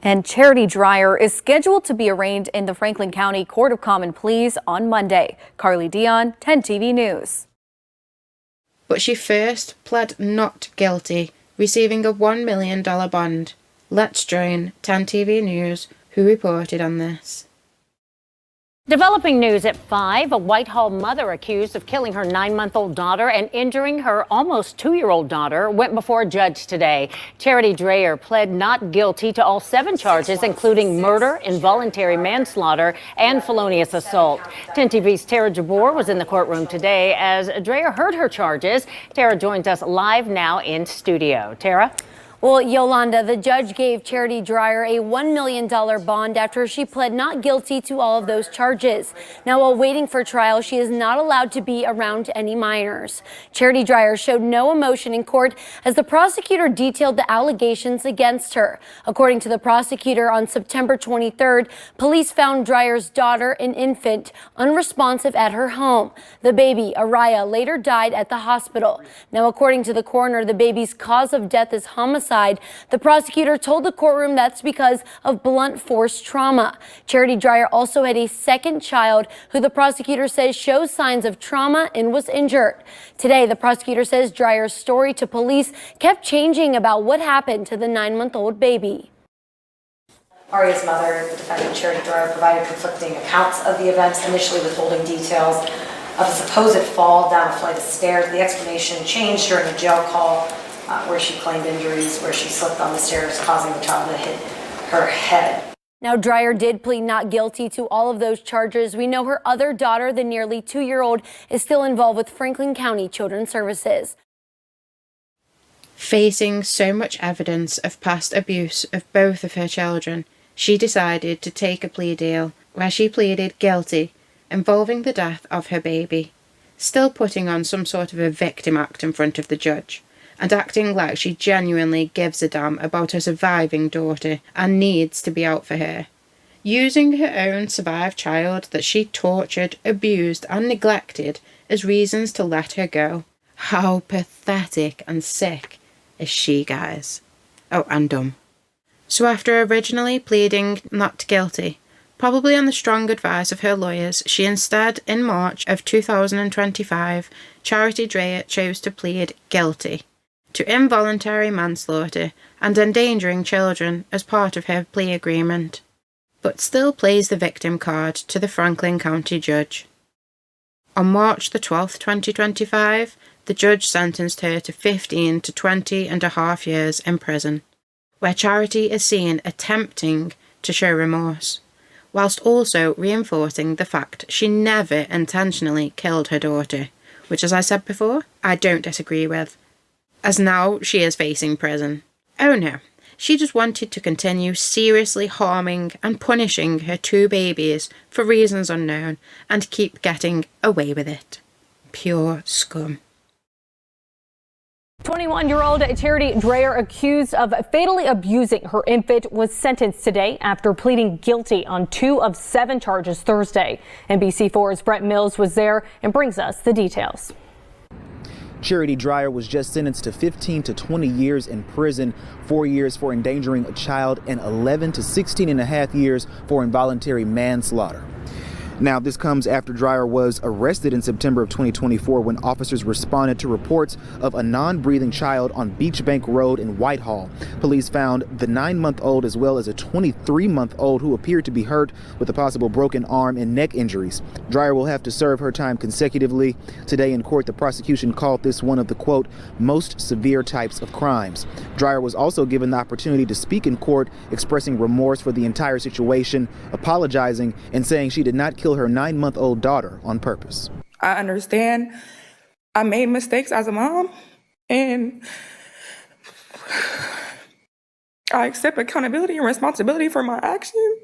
And Charity Dreyer is scheduled to be arraigned in the Franklin County Court of Common Pleas on Monday. Carly Dion, 10 TV News. But she first pled not guilty, receiving a $1 million bond. Let's join 10 TV News, who reported on this. Developing news at 5, a Whitehall mother accused of killing her 9-month-old daughter and injuring her almost 2-year-old daughter went before a judge today. Charity Dreyer pled not guilty to all 7 charges, including murder, involuntary manslaughter, and felonious assault. 10 TV's Tara Jabor was in the courtroom today as Dreyer heard her charges. Tara joins us live now in studio. Tara? Well, Yolanda, the judge gave Charity Dreyer a $1 million bond after she pled not guilty to all of those charges. Now, while waiting for trial, she is not allowed to be around any minors. Charity Dreyer showed no emotion in court as the prosecutor detailed the allegations against her. According to the prosecutor, on September 23rd, police found Dreyer's daughter, an infant, unresponsive at her home. The baby, A'Riyah, later died at the hospital. Now, according to the coroner, the baby's cause of death is homicide. The prosecutor told the courtroom that's because of blunt force trauma. Charity Dreyer also had a second child who the prosecutor says shows signs of trauma and was injured. Today, the prosecutor says Dreyer's story to police kept changing about what happened to the 9-month-old baby. Aria's mother, the defendant Charity Dreyer, provided conflicting accounts of the events, initially withholding details of a supposed fall down a flight of stairs. The explanation changed during a jail call where she claimed injuries, where she slipped on the stairs, causing the child to hit her head. Now, Dreyer did plead not guilty to all of those charges. We know her other daughter, the nearly 2-year-old, is still involved with Franklin County Children's Services. Facing so much evidence of past abuse of both of her children, she decided to take a plea deal where she pleaded guilty involving the death of her baby, still putting on some sort of a victim act in front of the judge, and acting like she genuinely gives a damn about her surviving daughter and needs to be out for her. Using her own survived child that she tortured, abused and neglected as reasons to let her go. How pathetic and sick is she, guys? Oh, and dumb. So after originally pleading not guilty, probably on the strong advice of her lawyers, she instead, in March of 2025, Charity Dreyer chose to plead guilty to involuntary manslaughter and endangering children as part of her plea agreement, but still plays the victim card to the Franklin County judge. On March the 12th, 2025, the judge sentenced her to 15 to 20.5 years in prison, where Charity is seen attempting to show remorse, whilst also reinforcing the fact she never intentionally killed her daughter, which, as I said before, I don't disagree with, as now she is facing prison. Oh no, she just wanted to continue seriously harming and punishing her 2 babies for reasons unknown and keep getting away with it. Pure scum. 21-year-old Charity Dreyer, accused of fatally abusing her infant, was sentenced today after pleading guilty on 2 of 7 charges Thursday. NBC4's Brett Mills was there and brings us the details. Charity Dreyer was just sentenced to 15 to 20 years in prison, 4 years for endangering a child, and 11 to 16.5 years for involuntary manslaughter. Now, this comes after Dreyer was arrested in September of 2024 when officers responded to reports of a non-breathing child on Beach Bank Road in Whitehall. Police found the 9-month-old as well as a 23-month-old who appeared to be hurt with a possible broken arm and neck injuries. Dreyer will have to serve her time consecutively. Today in court, the prosecution called this one of the, quote, most severe types of crimes. Dreyer was also given the opportunity to speak in court, expressing remorse for the entire situation, apologizing and saying she did not kill her 9-month-old daughter on purpose. I understand I made mistakes as a mom, and I accept accountability and responsibility for my actions.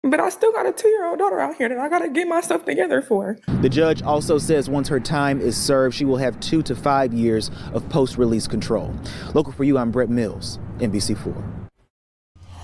But I still got a 2-year-old daughter out here that I got to get myself together for. The judge also says once her time is served, she will have 2 to 5 years of post-release control. Local for you, I'm Brett Mills, NBC4.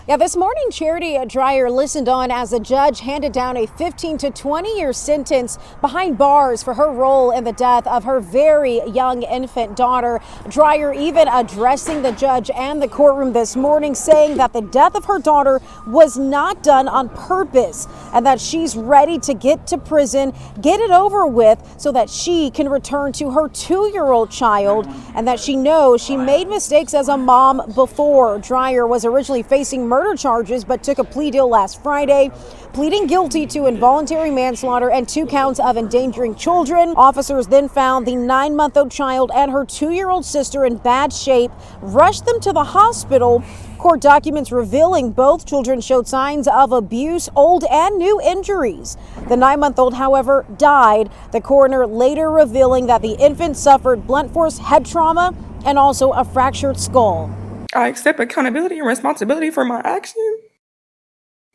Yeah, this morning, Charity Dreyer listened on as a judge handed down a 15 to 20-year sentence behind bars for her role in the death of her very young infant daughter. Dreyer even addressing the judge and the courtroom this morning, saying that the death of her daughter was not done on purpose and that she's ready to get to prison, get it over with so that she can return to her 2-year-old child, and that she knows she made mistakes as a mom before. Dreyer was originally facing murder charges but took a plea deal last Friday, pleading guilty to involuntary manslaughter and 2 counts of endangering children. Officers then found the 9-month-old child and her 2-year-old sister in bad shape, rushed them to the hospital. Court documents revealing both children showed signs of abuse, old and new injuries. The 9-month-old, however, died. The coroner later revealing that the infant suffered blunt force head trauma and also a fractured skull. I accept accountability and responsibility for my actions.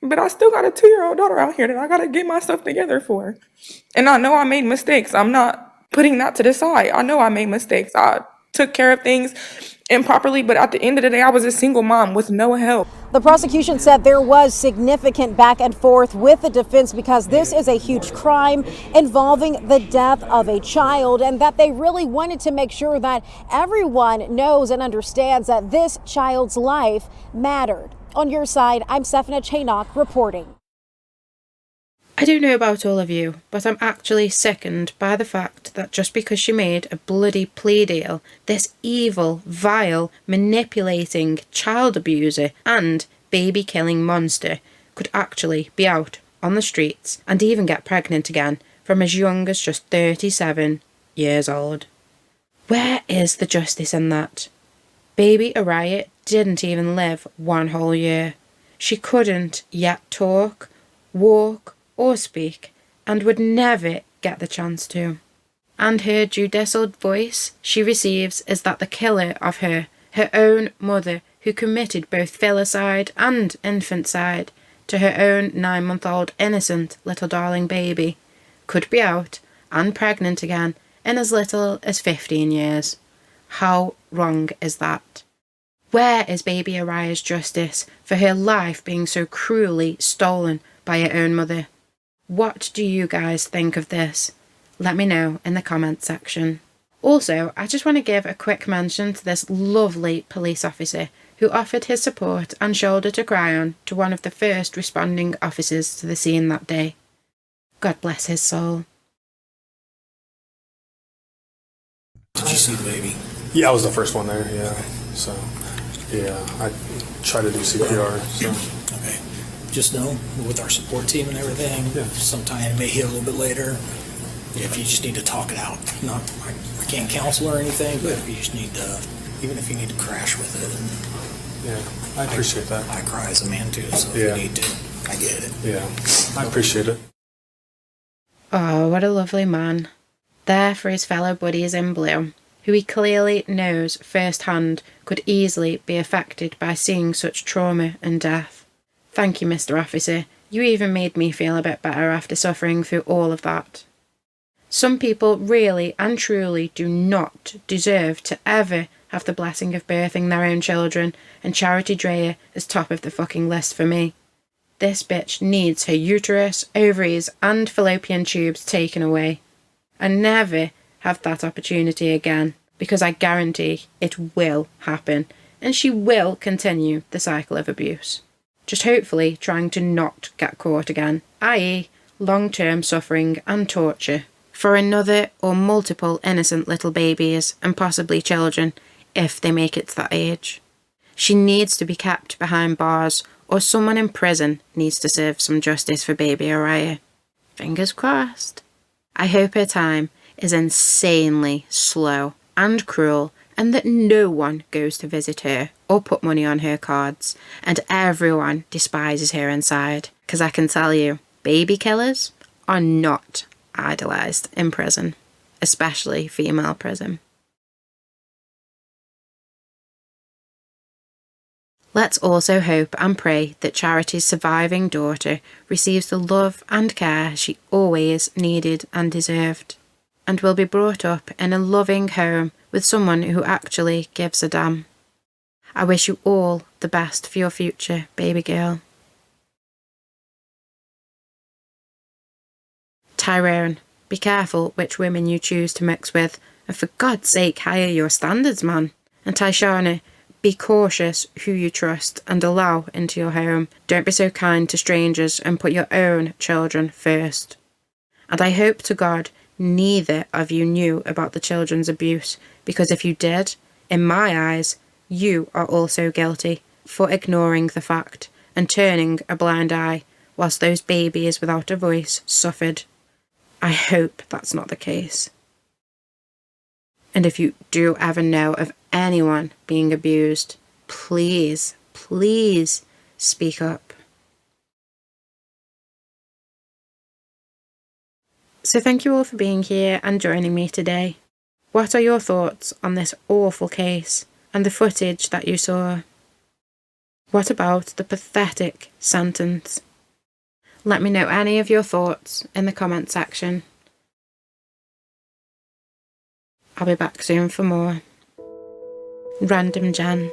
But I still got a 2-year-old daughter out here that I got to get myself together for. And I know I made mistakes. I'm not putting that to the side. I know I made mistakes. I took care of things improperly, but at the end of the day, I was a single mom with no help. The prosecution said there was significant back and forth with the defense because this is a huge crime involving the death of a child, and that they really wanted to make sure that everyone knows and understands that this child's life mattered. On your side, I'm Stephanie Chaynock reporting. I don't know about all of you, but I'm actually sickened by the fact that just because she made a bloody plea deal, this evil, vile, manipulating child abuser and baby-killing monster could actually be out on the streets and even get pregnant again from as young as just 37 years old. Where is the justice in that? BabyA'Riyah didn't even live 1 whole year. She couldn't yet talk, walk, or speak, and would never get the chance to. And her judicial voice she receives is that the killer of her own mother, who committed both filicide and infanticide to her own 9-month-old innocent little darling baby, could be out and pregnant again in as little as 15 years. How wrong is that? Where is BabyA'Riyah's justice for her life being so cruelly stolen by her own mother? What do you guys think of this? Let me know in the comments section. Also, I just want to give a quick mention to this lovely police officer who offered his support and shoulder to cry on to one of the first responding officers to the scene that day. God bless his soul. Did you see the baby? Yeah, I was the first one there, yeah. So, yeah, I tried to do CPR, so. Okay. Just know, with our support team and everything, sometime it may hit a little bit later. If you just need to talk it out. I can't counsel or anything, but if you just need to, even if you need to crash with it. Yeah, I appreciate that. I cry as a man too, so if you need to, I get it. Yeah, I appreciate it. Oh, what a lovely man. There for his fellow buddies in blue, who he clearly knows firsthand could easily be affected by seeing such trauma and death. Thank you, Mr. Officer. You even made me feel a bit better after suffering through all of that. Some people really and truly do not deserve to ever have the blessing of birthing their own children, and Charity Dreyer is top of the fucking list for me. This bitch needs her uterus, ovaries and fallopian tubes taken away. And never have that opportunity again, because I guarantee it will happen, and she will continue the cycle of abuse. Just hopefully trying to not get caught again, i.e. long-term suffering and torture for another or multiple innocent little babies and possibly children if they make it to that age. She needs to be kept behind bars, or someone in prison needs to serve some justice for BabyA'Riyah. Fingers crossed. I hope her time is insanely slow and cruel, and that no one goes to visit her or put money on her cards, and everyone despises her inside. Because I can tell you, baby killers are not idolised in prison, especially female prison. Let's also hope and pray that Charity's surviving daughter receives the love and care she always needed and deserved, and will be brought up in a loving home with someone who actually gives a damn. I wish you all the best for your future, baby girl. Tyrone, be careful which women you choose to mix with, and for God's sake higher your standards, man. And Tyshana, be cautious who you trust and allow into your home. Don't be so kind to strangers and put your own children first. And I hope to God neither of you knew about the children's abuse, because if you did, in my eyes, you are also guilty for ignoring the fact and turning a blind eye whilst those babies without a voice suffered. I hope that's not the case. And if you do ever know of anyone being abused, please, please speak up. So thank you all for being here and joining me today. What are your thoughts on this awful case and the footage that you saw? What about the pathetic sentence? Let me know any of your thoughts in the comment section. I'll be back soon for more. Random Jen.